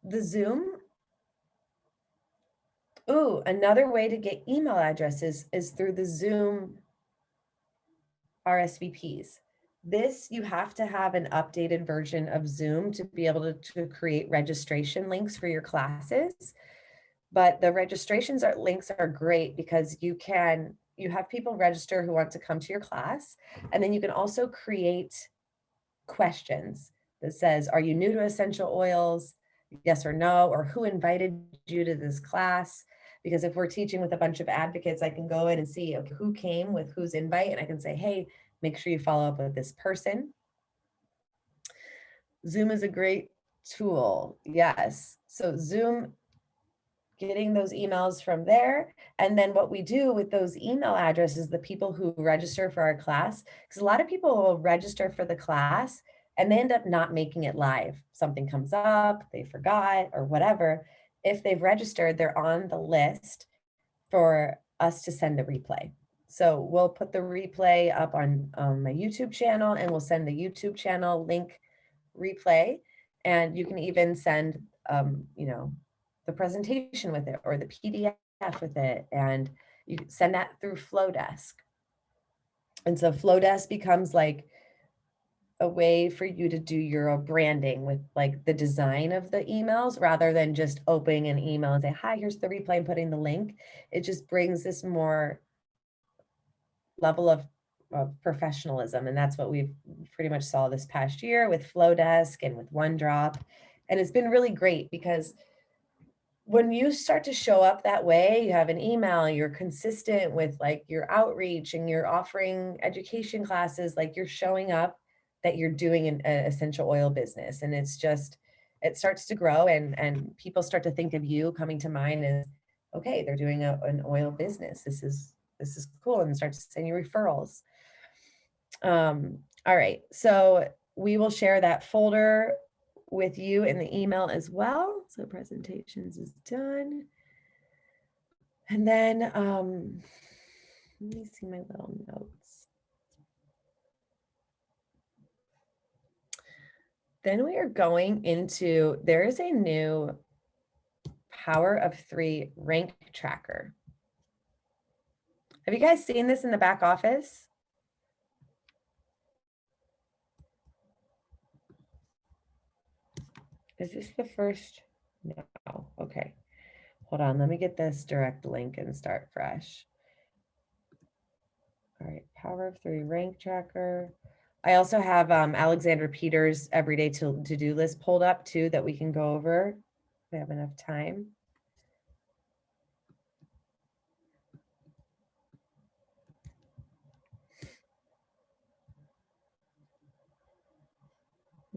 Speaker 1: the Zoom. Ooh, another way to get email addresses is through the Zoom RSVPs. This, you have to have an updated version of Zoom to be able to create registration links for your classes. But the links are great because you have people register who want to come to your class. And then you can also create questions that says, are you new to essential oils? Yes or no, or who invited you to this class? Because if we're teaching with a bunch of advocates, I can go in and see, okay, who came with whose invite, and I can say, hey, make sure you follow up with this person. Zoom is a great tool. Yes. So Zoom, getting those emails from there. And then what we do with those email addresses, the people who register for our class, because a lot of people will register for the class and they end up not making it live. Something comes up, they forgot or whatever. If they've registered, they're on the list for us to send the replay. So we'll put the replay up on my YouTube channel, and we'll send the YouTube channel link replay. And you can even send, you know, the presentation with it or the PDF with it. And you can send that through Flowdesk. And so Flowdesk becomes like a way for you to do your branding with like the design of the emails rather than just opening an email and say, hi, here's the replay and putting the link. It just brings this more level of professionalism. And that's what we've pretty much saw this past year with Flowdesk and with OneDrop. And it's been really great because when you start to show up that way, you have an email, you're consistent with like your outreach and you're offering education classes, like you're showing up that you're doing an essential oil business. And it's just, it starts to grow and people start to think of you coming to mind as, okay, they're doing an oil business. This is cool, and start to send you referrals. All right, so we will share that folder with you in the email as well. So presentations is done. And then let me see my little notes. Then we are going into, there is a new Power of 3 rank tracker. Have you guys seen this in the back office? Is this the first? No, okay. Hold on, let me get this direct link and start fresh. All right, Power of 3 rank tracker. I also have Alexander Peters' everyday to-do list pulled up too that we can go over if we have enough time.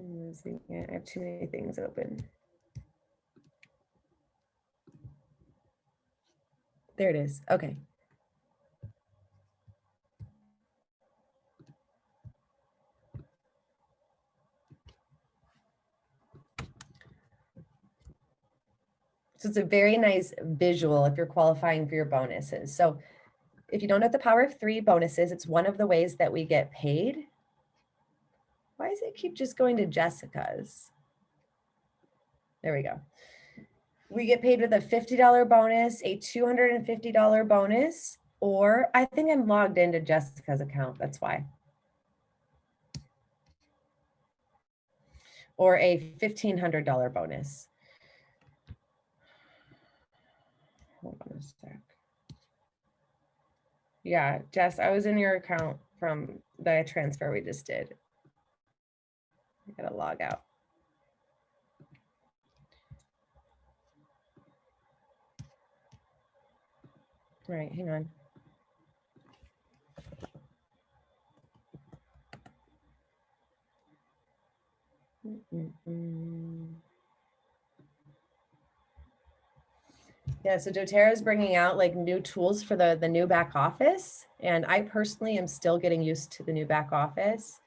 Speaker 1: I have too many things open. There it is. Okay. So it's a very nice visual if you're qualifying for your bonuses. So if you don't know what the Power of 3 bonuses, it's one of the ways that we get paid. Why does it keep just going to Jessica's? There we go. We get paid with a $50 bonus, a $250 bonus, or I think I'm logged into Jessica's account. That's why. Or a $1,500 bonus. Hold on a sec. Yeah, Jess, I was in your account from the transfer we just did. I gotta log out. All right, hang on. Yeah, so Doterra is bringing out like new tools for the new back office. And I personally am still getting used to the new back office.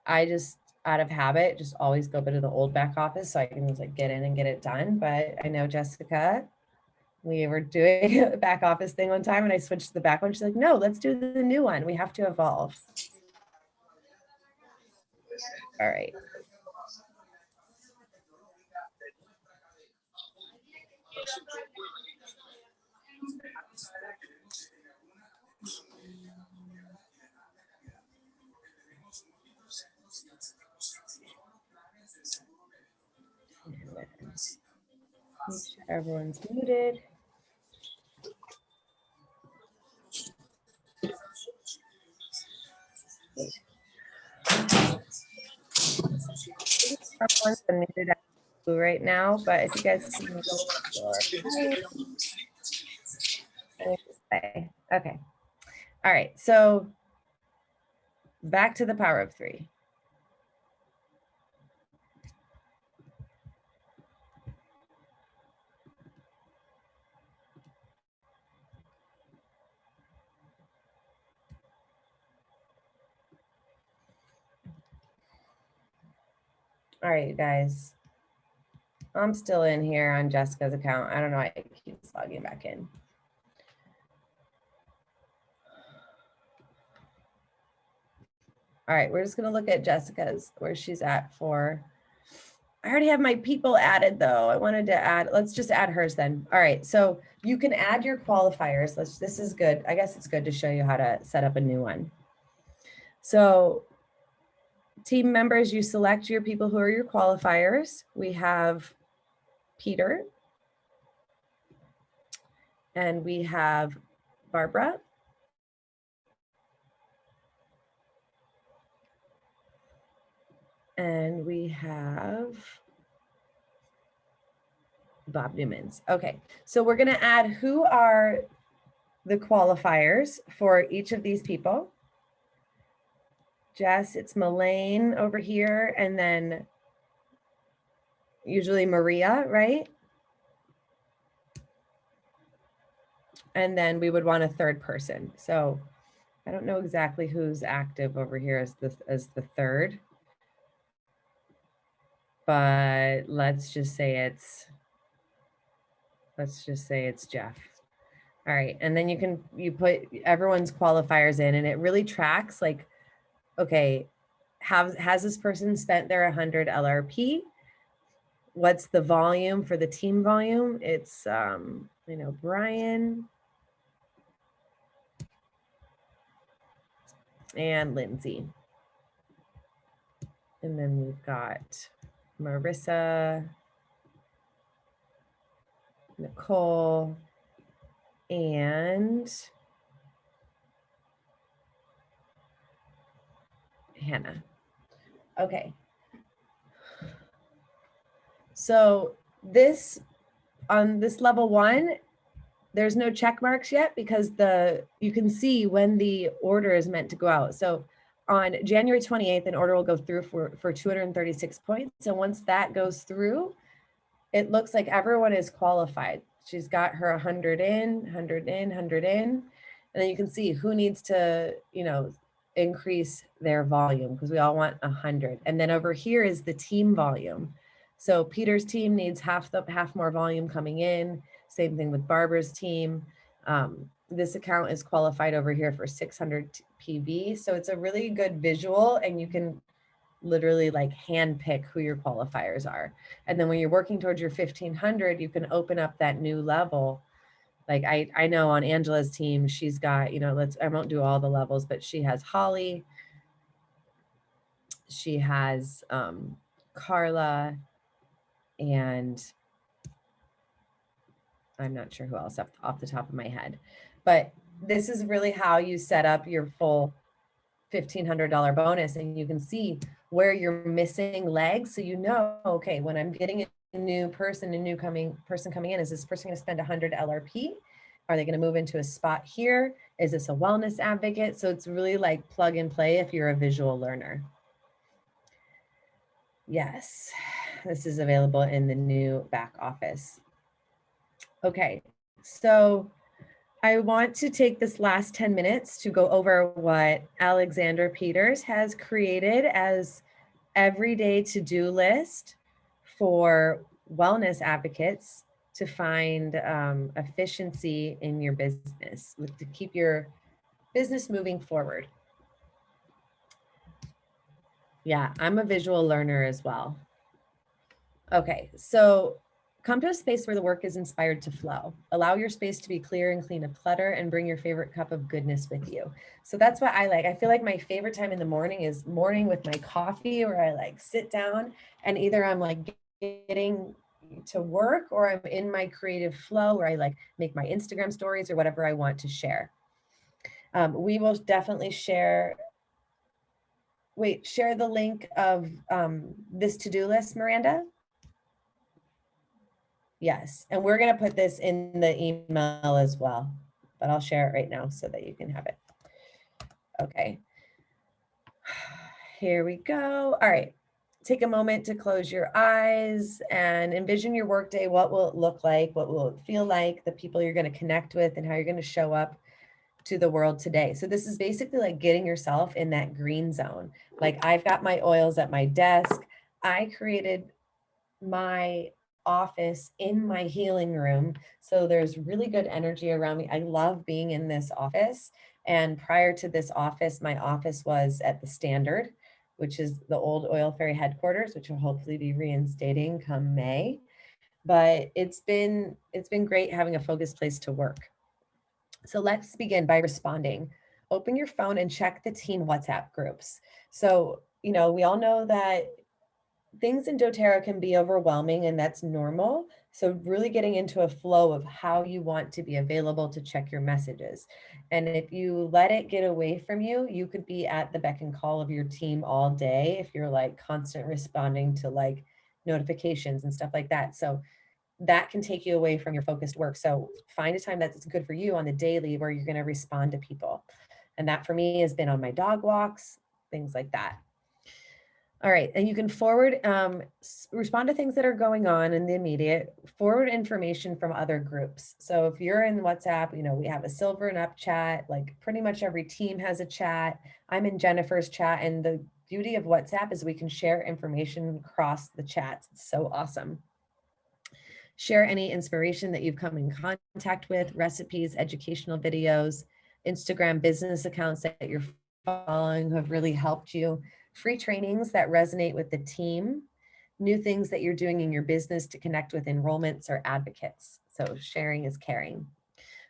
Speaker 1: I just, out of habit, just always go to the old back office so I can just like get in and get it done. But I know Jessica, we were doing a back office thing one time and I switched to the back one. She's like, no, let's do the new one. We have to evolve. All right. Make sure everyone's muted. Everyone's muted right now, but if you guys can go okay. All right, so back to the Power of 3. All right, you guys. I'm still in here on Jessica's account. I don't know why it keeps logging back in. All right, we're just gonna look at Jessica's, where she's at for, I already have my people added though. I wanted to add, let's just add hers then. All right, so you can add your qualifiers. This is good. I guess it's good to show you how to set up a new one. So team members, you select your people who are your qualifiers. We have Peter, and we have Barbara, and we have Bob Newman's. Okay, so we're gonna add who are the qualifiers for each of these people. Jess, it's Melaine over here, and then usually Maria, right? And then we would want a third person. So I don't know exactly who's active over here as the third, but let's just say it's Jeff. All right, and then you put everyone's qualifiers in, and it really tracks like, okay, has this person spent their 100 LRP? What's the volume for the team volume? It's you know, Brian and Lindsay. And then we've got Marissa, Nicole, and Hannah. Okay. So this, on this level 1, there's no check marks yet because you can see when the order is meant to go out. So on January 28th, an order will go through for 236 points. And once that goes through, it looks like everyone is qualified. She's got her 100 in, 100 in, 100 in. And then you can see who needs to, you know, increase their volume, because we all want 100. And then over here is the team volume. So Peter's team needs half more volume coming in. Same thing with Barbara's team. This account is qualified over here for 600 PV. So it's a really good visual, and you can literally like hand pick who your qualifiers are. And then when you're working towards your 1500, you can open up that new level. Like I know on Angela's team, she's got, you know, I won't do all the levels, but she has Holly, she has Carla, and I'm not sure who else off the top of my head. But this is really how you set up your full $1,500 bonus, and you can see where you're missing legs. So you know, okay, when I'm getting a new person, person coming in, is this person going to spend 100 LRP? Are they going to move into a spot here? Is this a wellness advocate? So it's really like plug and play if you're a visual learner. Yes, this is available in the new back office. Okay, so I want to take this last 10 minutes to go over what Alexander Peters has created as everyday to-do list for wellness advocates to find efficiency in your business, to keep your business moving forward. Yeah, I'm a visual learner as well. Okay, so come to a space where the work is inspired to flow. Allow your space to be clear and clean of clutter, and bring your favorite cup of goodness with you. So that's what I like. I feel like my favorite time in the morning is morning with my coffee, where I like sit down and either I'm like getting to work, or I'm in my creative flow where I like make my Instagram stories or whatever I want to share. We will definitely share the link of this to-do list, Miranda. Yes, and we're going to put this in the email as well, but I'll share it right now so that you can have it. Okay. Here we go. All right. Take a moment to close your eyes and envision your workday. What will it look like? What will it feel like? The people you're going to connect with, and how you're going to show up to the world today. So this is basically like getting yourself in that green zone. Like I've got my oils at my desk. I created my office in my healing room. So there's really good energy around me. I love being in this office. And prior to this office, my office was at the Standard, which is the old Oil Ferry headquarters, which will hopefully be reinstating come May. But it's been great having a focused place to work. So let's begin by responding. Open your phone and check the team WhatsApp groups. So, we all know that things in doTERRA can be overwhelming, and that's normal. So really getting into a flow of how you want to be available to check your messages. And if you let it get away from you, you could be at the beck and call of your team all day if you're like constant responding to like notifications and stuff like that. So that can take you away from your focused work. So find a time that's good for you on the daily where you're going to respond to people. And that for me has been on my dog walks, things like that. All right, and you can forward, respond to things that are going on in the immediate, forward information from other groups. So if you're in WhatsApp, we have a Silver and Up chat, like pretty much every team has a chat. I'm in Jennifer's chat, and the beauty of WhatsApp is we can share information across the chats. It's so awesome. Share any inspiration that you've come in contact with, recipes, educational videos, Instagram business accounts that you're following who have really helped you, free trainings that resonate with the team, new things that you're doing in your business to connect with enrollments or advocates. So sharing is caring.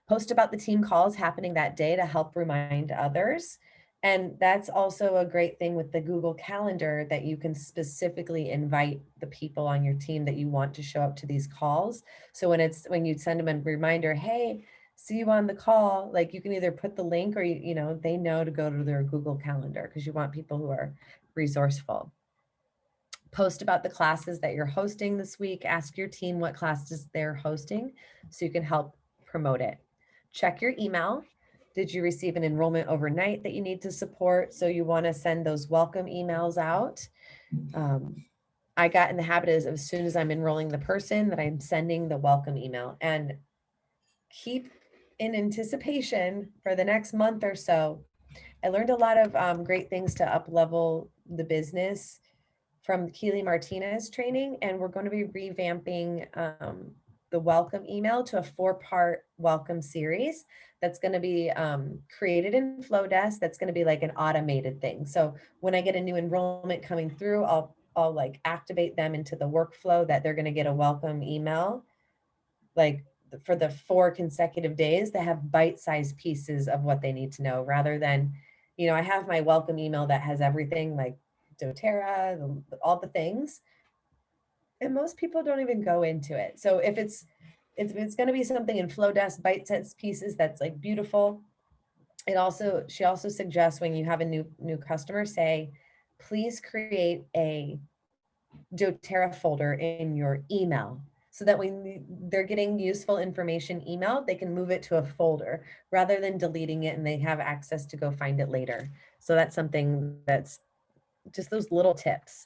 Speaker 1: Post about the team calls happening that day to help remind others. And that's also a great thing with the Google Calendar, that you can specifically invite the people on your team that you want to show up to these calls. So when you send them a reminder, hey, see you on the call, like you can either put the link or they know to go to their Google Calendar, because you want people who are resourceful. Post about the classes that you're hosting this week. Ask your team what classes they're hosting so you can help promote it. Check your email. Did you receive an enrollment overnight that you need to support? So you want to send those welcome emails out. I got in the habit of, as soon as I'm enrolling the person, that I'm sending the welcome email, and keep in anticipation for the next month or so. I learned a lot of great things to up level the business from Keely Martinez training, and we're going to be revamping the welcome email to a 4-part welcome series that's going to be created in Flowdesk. That's going to be like an automated thing. So when I get a new enrollment coming through, I'll like activate them into the workflow that they're going to get a welcome email, like for the 4 consecutive days, that have bite-sized pieces of what they need to know, rather than, I have my welcome email that has everything like doTERRA, all the things, and most people don't even go into it. So if it's going to be something in Flowdesk bite-sized pieces that's like beautiful, she also suggests, when you have a new customer, say, please create a doTERRA folder in your email, so that when they're getting useful information emailed, they can move it to a folder rather than deleting it and they have access to go find it later. So that's something that's just those little tips.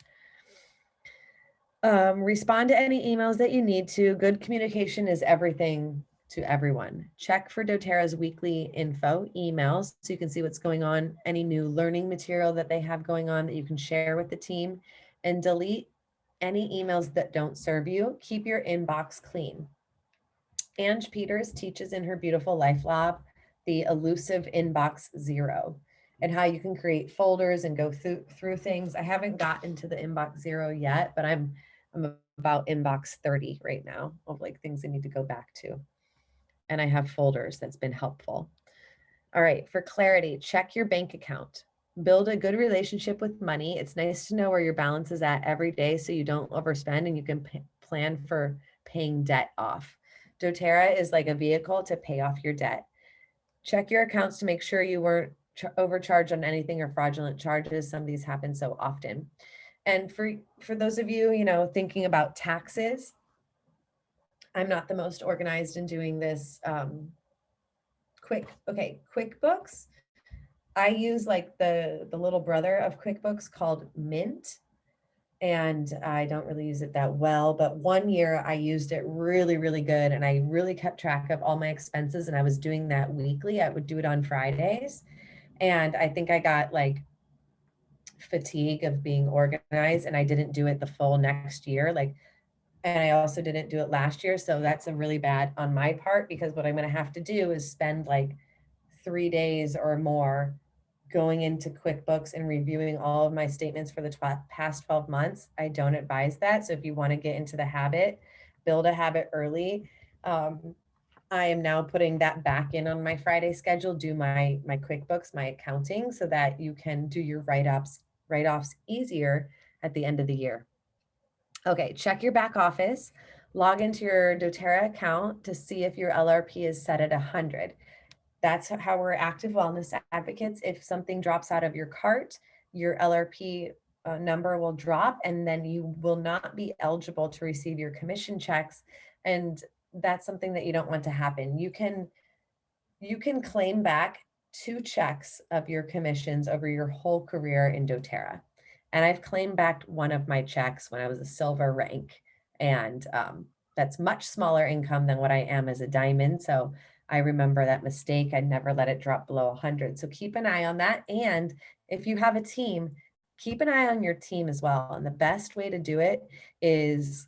Speaker 1: Respond to any emails that you need to. Good communication is everything to everyone. Check for doTERRA's weekly info emails so you can see what's going on, any new learning material that they have going on that you can share with the team, and delete any emails that don't serve you. Keep your inbox clean. Ange Peters teaches in her beautiful Life Lab the elusive inbox zero, and how you can create folders and go through things. I haven't gotten to the inbox zero yet, but I'm about inbox 30 right now, of like things I need to go back to. And I have folders. That's been helpful. All right, for clarity, check your bank account. Build a good relationship with money. It's nice to know where your balance is at every day so you don't overspend, and you can plan for paying debt off. doTERRA is like a vehicle to pay off your debt. Check your accounts to make sure you weren't overcharged on anything or fraudulent charges. Some of these happen so often. And for those of you, thinking about taxes, I'm not the most organized in doing this. QuickBooks. I use like the little brother of QuickBooks called Mint, and I don't really use it that well, but one year I used it really, really good, and I really kept track of all my expenses, and I was doing that weekly. I would do it on Fridays, and I think I got like fatigue of being organized, and I didn't do it the full next year. Like And I also didn't do it last year. So that's a really bad on my part, because what I'm going to have to do is spend like 3 days or more going into QuickBooks and reviewing all of my statements for the past 12 months. I don't advise that. So if you want to get into the habit, build a habit early. I am now putting that back in on my Friday schedule, do my QuickBooks, my accounting, so that you can do your write-offs easier at the end of the year. Okay, check your back office, log into your Doterra account to see if your LRP is set at 100. That's how we're active wellness advocates. If something drops out of your cart, your LRP number will drop, and then you will not be eligible to receive your commission checks. And that's something that you don't want to happen. You can claim back 2 checks of your commissions over your whole career in doTERRA. And I've claimed back one of my checks when I was a silver rank. And that's much smaller income than what I am as a diamond. So I remember that mistake. I never let it drop below 100. So keep an eye on that. And if you have a team, keep an eye on your team as well. And the best way to do it is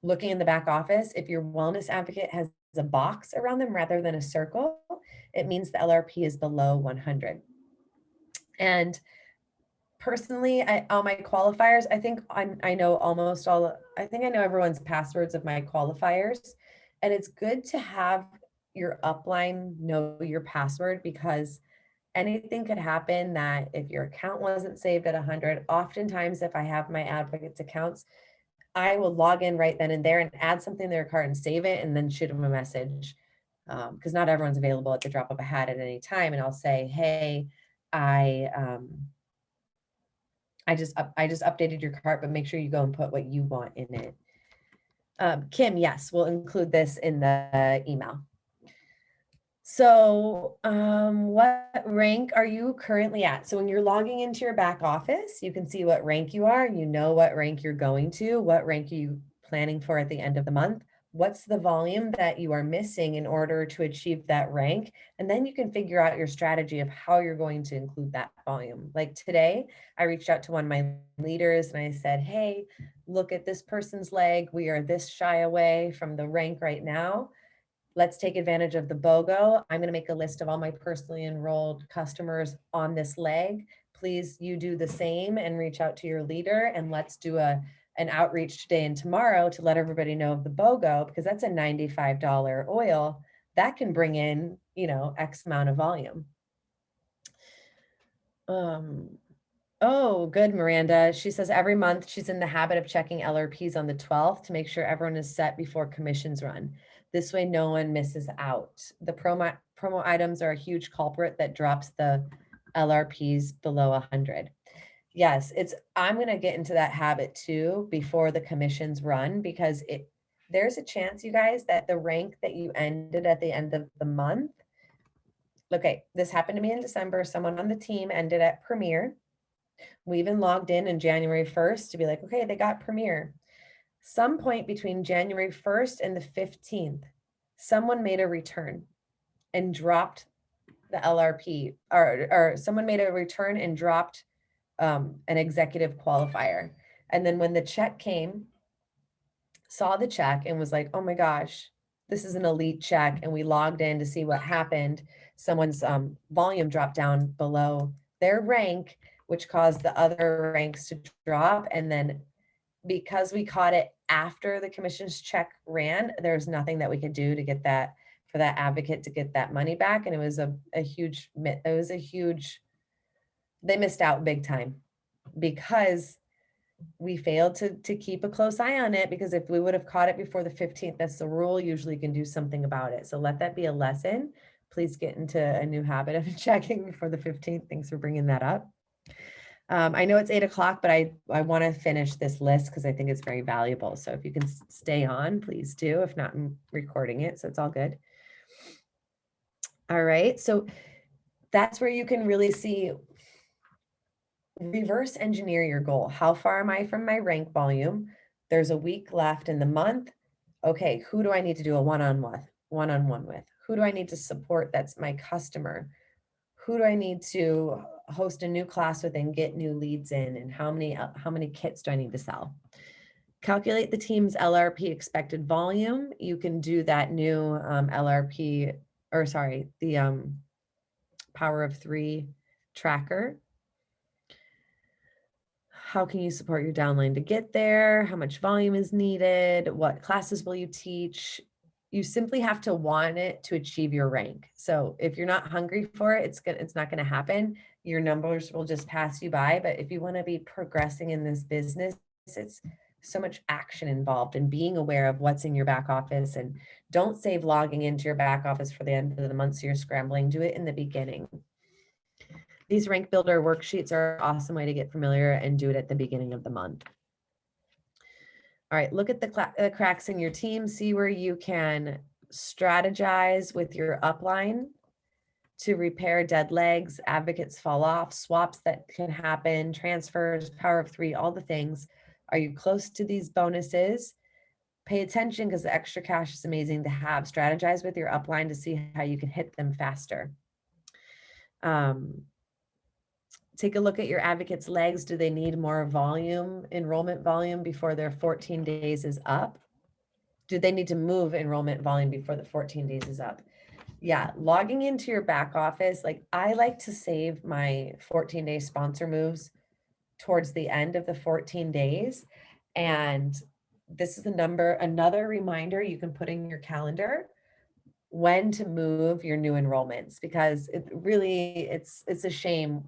Speaker 1: looking in the back office. If your wellness advocate has a box around them rather than a circle, it means the LRP is below 100. And personally, all my qualifiers, I think I know almost all, I think I know everyone's passwords of my qualifiers. And it's good to have your upline know your password, because anything could happen. That if your account wasn't saved at 100, oftentimes if I have my advocates accounts, I will log in right then and there and add something to their cart and save it, and then shoot them a message, because not everyone's available at the drop of a hat at any time. And I'll say, hey, I just updated your cart, but make sure you go and put what you want in it. Kim, yes, we'll include this in the email. So what rank are you currently at? So when you're logging into your back office, you can see what rank you are. You know what rank you're going to. What rank are you planning for at the end of the month? What's the volume that you are missing in order to achieve that rank? And then you can figure out your strategy of how you're going to include that volume. Like today, I reached out to one of my leaders and I said, hey, look at this person's leg. We are this shy away from the rank right now. Let's take advantage of the BOGO. I'm going to make a list of all my personally enrolled customers on this leg. Please, you do the same and reach out to your leader, and let's do an outreach today and tomorrow to let everybody know of the BOGO, because that's a $95 oil that can bring in, X amount of volume. Oh, good, Miranda. She says every month she's in the habit of checking LRPs on the 12th to make sure everyone is set before commissions run. This way, no one misses out. The promo items are a huge culprit that drops the LRPs below 100. Yes, I'm going to get into that habit too before the commissions run, because there's a chance, you guys, that the rank that you ended at the end of the month. Okay, this happened to me in December. Someone on the team ended at Premier. We even logged in January 1st to be like, okay, they got Premier. Some point between January 1st and the 15th, someone made a return and dropped the LRP, or someone made a return and dropped an executive qualifier. And then when the check came, saw the check and was like, oh my gosh, this is an elite check. And we logged in to see what happened. Someone's volume dropped down below their rank, which caused the other ranks to drop. And then because we caught it after the commission's check ran, there's nothing that we could do to get that, for that advocate to get that money back. And it was a huge, they missed out big time, because we failed to keep a close eye on it. Because if we would have caught it before the 15th, that's the rule, usually you can do something about it. So let that be a lesson. Please get into a new habit of checking before the 15th. Thanks for bringing that up. I know it's 8 o'clock, but I want to finish this list because I think it's very valuable. So if you can stay on, please do. If not, I'm recording it, so it's all good. All right. So that's where you can really see, reverse engineer your goal. How far am I from my rank volume? There's a week left in the month. Okay, who do I need to do a one-on-one with? Who do I need to support that's my customer? Who do I need to host a new class with and get new leads in? And how many kits do I need to sell? Calculate the team's LRP expected volume. You can do that new LRP, or sorry, the Power of Three tracker. How can you support your downline to get there? How much volume is needed? What classes will you teach? You simply have to want it to achieve your rank. So if you're not hungry for it, it's not going to happen. Your numbers will just pass you by. But if you want to be progressing in this business, it's so much action involved and being aware of what's in your back office. And don't save logging into your back office for the end of the month so you're scrambling. Do it in the beginning. These rank builder worksheets are an awesome way to get familiar and do it at the beginning of the month. All right, look at the cracks in your team, see where you can strategize with your upline to repair dead legs, advocates fall off, swaps that can happen, transfers, power of three, all the things. Are you close to these bonuses? Pay attention because the extra cash is amazing to have. Strategize with your upline to see how you can hit them faster. Take a look at your advocates' legs. Do they need more volume, enrollment volume before their 14 days is up? Do they need to move enrollment volume before the 14 days is up? Yeah, logging into your back office, like I like to save my 14-day sponsor moves towards the end of the 14 days. And this is another reminder you can put in your calendar when to move your new enrollments, because it's a shame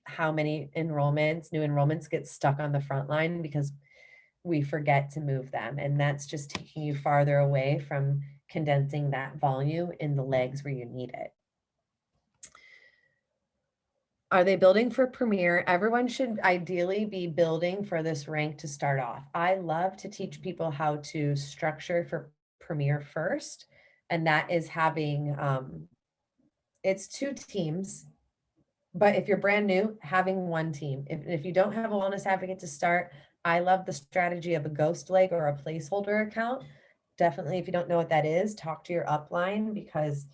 Speaker 1: how many new enrollments get stuck on the front line because we forget to move them. And that's just taking you farther away from condensing that volume in the legs where you need it. Are they building for Premier? Everyone should ideally be building for this rank to start off. I love to teach people how to structure for Premier first. And that is having, it's 2 teams. But if you're brand new, having 1 team. If you don't have a wellness advocate to start, I love the strategy of a ghost leg or a placeholder account. Definitely, if you don't know what that is, talk to your upline, because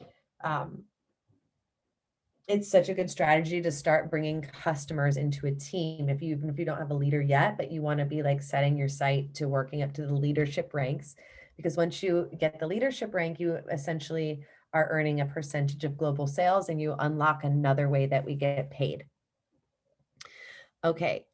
Speaker 1: it's such a good strategy to start bringing customers into a team. Even if you don't have a leader yet, but you want to be like setting your sight to working up to the leadership ranks, because once you get the leadership rank, you essentially are earning a percentage of global sales and you unlock another way that we get paid. Okay.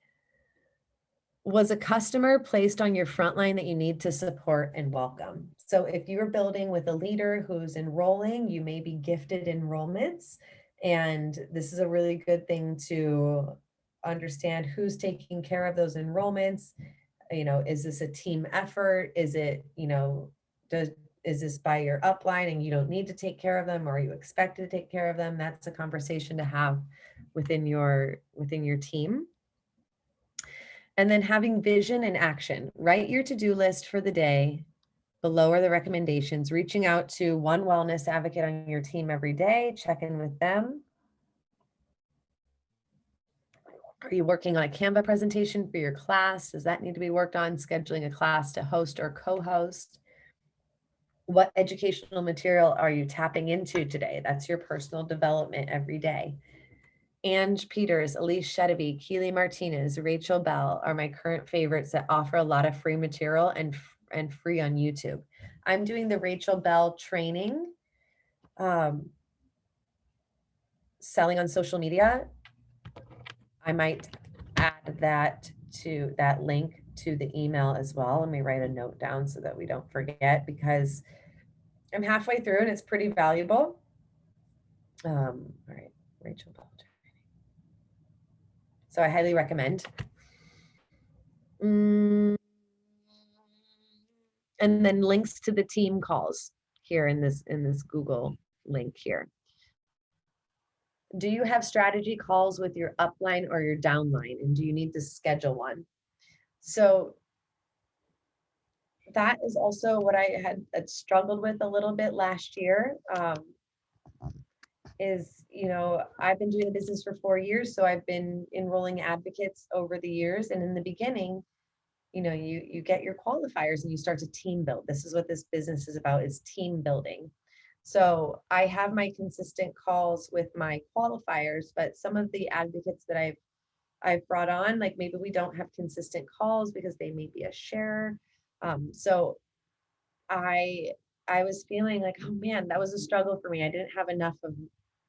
Speaker 1: Was a customer placed on your front line that you need to support and welcome? So if you're building with a leader who's enrolling, you may be gifted enrollments. And this is a really good thing to understand who's taking care of those enrollments. Is this a team effort? Is it, is this by your upline and you don't need to take care of them, or are you expected to take care of them? That's a conversation to have within your team. And then having vision and action. Write your to-do list for the day. Below are the recommendations. Reaching out to one wellness advocate on your team every day. Check in with them. Are you working on a Canva presentation for your class? Does that need to be worked on? Scheduling a class to host or co-host? What educational material are you tapping into today? That's your personal development every day. Ange Peters, Elise Shedeby, Keely Martinez, Rachel Bell are my current favorites that offer a lot of free material and free on YouTube. I'm doing the Rachel Bell training, selling on social media. I might add that to that link to the email as well. Let me write a note down so that we don't forget, because I'm halfway through and it's pretty valuable. All right, Rachel Bell. So I highly recommend. And then links to the team calls here in this Google link here. Do you have strategy calls with your upline or your downline? And do you need to schedule one? So that is also what I had struggled with a little bit last year. I've been doing the business for 4 years, so I've been enrolling advocates over the years. And in the beginning, you get your qualifiers and you start to team build. This is what this business is about, is team building. So I have my consistent calls with my qualifiers, but some of the advocates that I've brought on, like maybe we don't have consistent calls because they may be a share. So I was feeling like, oh man, that was a struggle for me. I didn't have enough of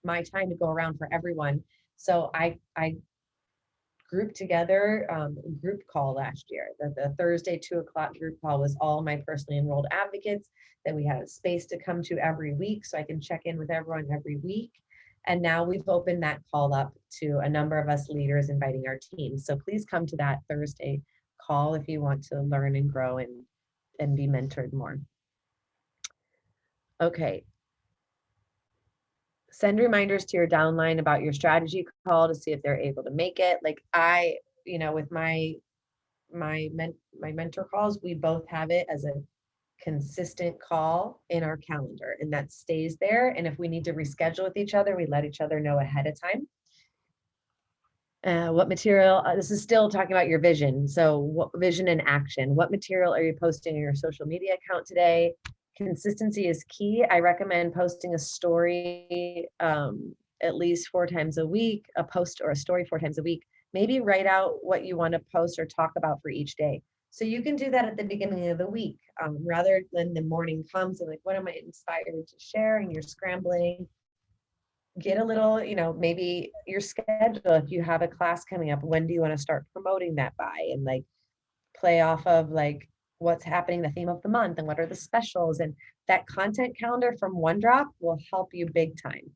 Speaker 1: my time to go around for everyone. So I grouped together group call last year. The Thursday 2 o'clock group call was all my personally enrolled advocates that we had a space to come to every week so I can check in with everyone every week. And now we've opened that call up to a number of us leaders inviting our teams. So please come to that Thursday call if you want to learn and grow and be mentored more. Okay. Send reminders to your downline about your strategy call to see if they're able to make it. Like with my mentor calls, we both have it as a consistent call in our calendar, and that stays there. And if we need to reschedule with each other, we let each other know ahead of time. What material, this is still talking about your vision. So what vision and action, what material are you posting on your social media account today? Consistency is key. I recommend posting a story at least 4 times a week, a post or a story 4 times a week. Maybe write out what you want to post or talk about for each day. So you can do that at the beginning of the week rather than the morning comes and like, what am I inspired to share? And you're scrambling. Get a little, maybe your schedule. If you have a class coming up, when do you want to start promoting that by? And like play off of like what's happening, the theme of the month, and what are the specials. And that content calendar from OneDrop will help you big time.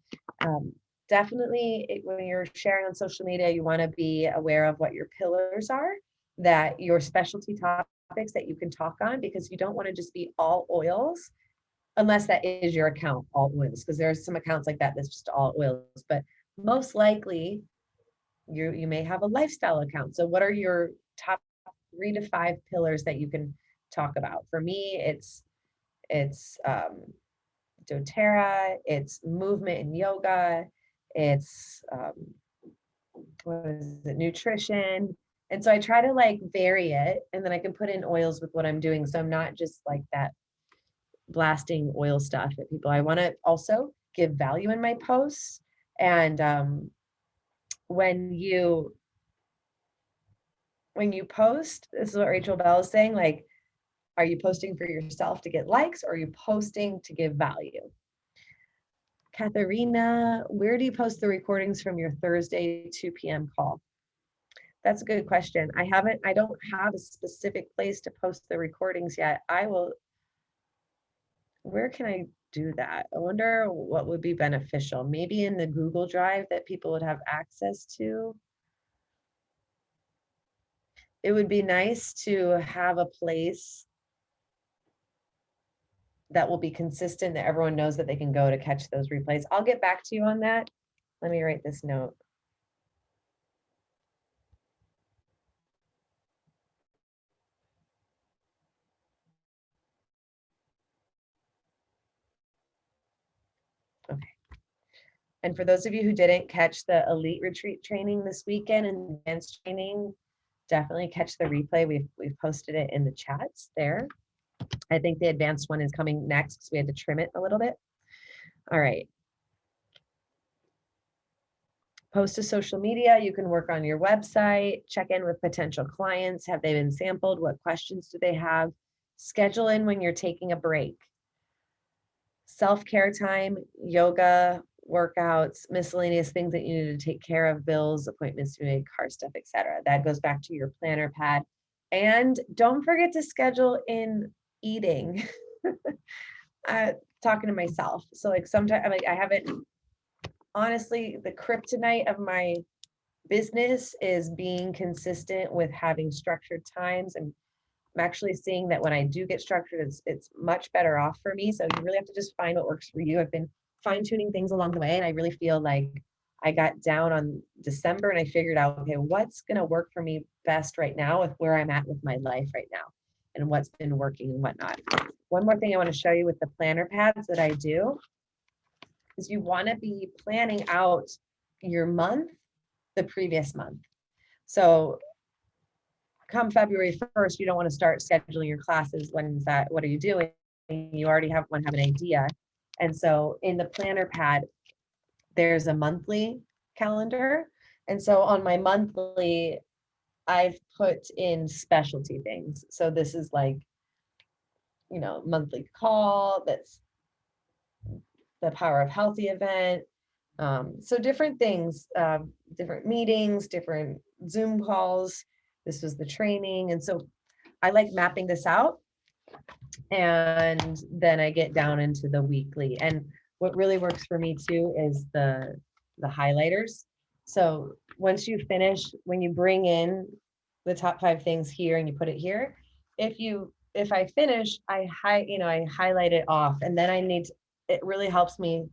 Speaker 1: Definitely, when you're sharing on social media, you want to be aware of what your pillars are, that your specialty topics that you can talk on, because you don't want to just be all oils unless that is your account, all oils, because there are some accounts like that that's just all oils. But most likely you may have a lifestyle account. So what are your top 3 to 5 pillars that you can talk about? For me, it's Doterra, it's movement and yoga, it's what is it, nutrition. And so I try to like vary it, and then I can put in oils with what I'm doing. So I'm not just like that blasting oil stuff at people. I want to also give value in my posts. And when you post, this is what Rachel Bell is saying, like, are you posting for yourself to get likes, or are you posting to give value? Katharina, where do you post the recordings from your Thursday 2 p.m. call? That's a good question. I don't have a specific place to post the recordings yet. Where can I do that? I wonder what would be beneficial. Maybe in the Google Drive that people would have access to. It would be nice to have a place that will be consistent, that everyone knows that they can go to catch those replays. I'll get back to you on that. Let me write this note. Okay. And for those of you who didn't catch the elite retreat training this weekend and advanced training, definitely catch the replay. We've posted it in the chats there. I think the advanced one is coming next because we had to trim it a little bit. All right. Post to social media. You can work on your website, check in with potential clients. Have they been sampled? What questions do they have? Schedule in when you're taking a break. Self-care time, yoga, workouts, miscellaneous things that you need to take care of, bills, appointments to make, car stuff, etc. That goes back to your planner pad. And don't forget to schedule in eating. Talking to myself. So like sometimes I haven't, honestly, the kryptonite of my business is being consistent with having structured times. And I'm actually seeing that when I do get structured, it's much better off for me. So you really have to just find what works for you. I've been fine-tuning things along the way, and I really feel like I got down on December and I figured out, okay, what's going to work for me best right now with where I'm at with my life right now and what's been working and whatnot. One more thing I want to show you with the planner pads that I do is you want to be planning out your month the previous month. So come February 1st, you don't want to start scheduling your classes. When's that? What are you doing? You already have an idea. And so in the planner pad, there's a monthly calendar. And so on my monthly, I've put in specialty things. So this is like monthly call, that's the Power of Healthy event. So different things, different meetings, different Zoom calls. This was the training. And so I like mapping this out. And then I get down into the weekly. And what really works for me too is the highlighters. So once you finish, when you bring in the top 5 things here and you put it here, if I finish, I highlight it off, and then it really helps me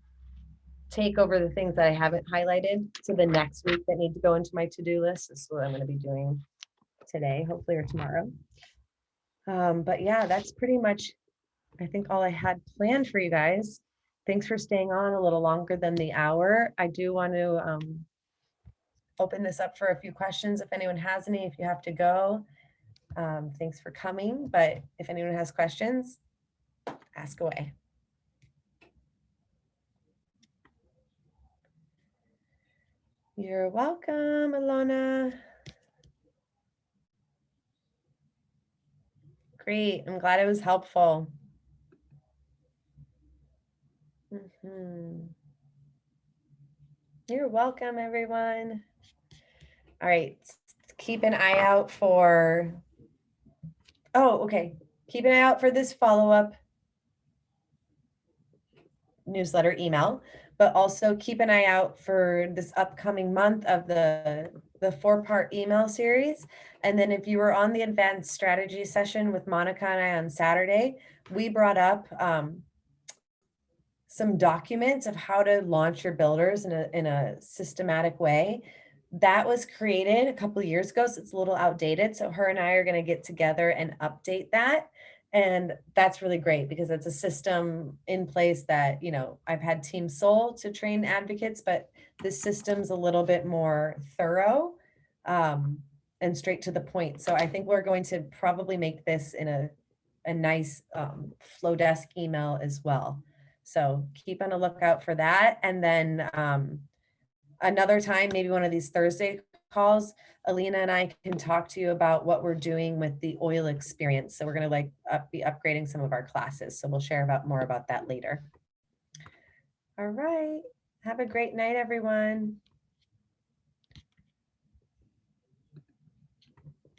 Speaker 1: take over the things that I haven't highlighted to the next week that need to go into my to-do list. This is what I'm going to be doing today, hopefully, or tomorrow. But yeah, that's pretty much, I think, all I had planned for you guys. Thanks for staying on a little longer than the hour. I do want to open this up for a few questions if anyone has any. If you have to go, thanks for coming. But if anyone has questions, ask away. You're welcome, Alona. Great. I'm glad it was helpful. You're welcome, everyone. All right. Keep an eye out for, keep an eye out for this follow-up newsletter email, but also keep an eye out for this upcoming month of the 4-part email series. And then if you were on the advanced strategy session with Monica and I on Saturday, we brought up some documents of how to launch your builders in a systematic way. That was created a couple of years ago, so it's a little outdated. So her and I are going to get together and update that. And that's really great because it's a system in place that, I've had Team Soul to train advocates, but this system's a little bit more thorough and straight to the point. So I think we're going to probably make this in a nice flow desk email as well. So keep on a lookout for that. And then another time, maybe one of these Thursday calls, Alina and I can talk to you about what we're doing with the oil experience. So we're going to be upgrading some of our classes. So we'll share more about that later. All right. Have a great night, everyone.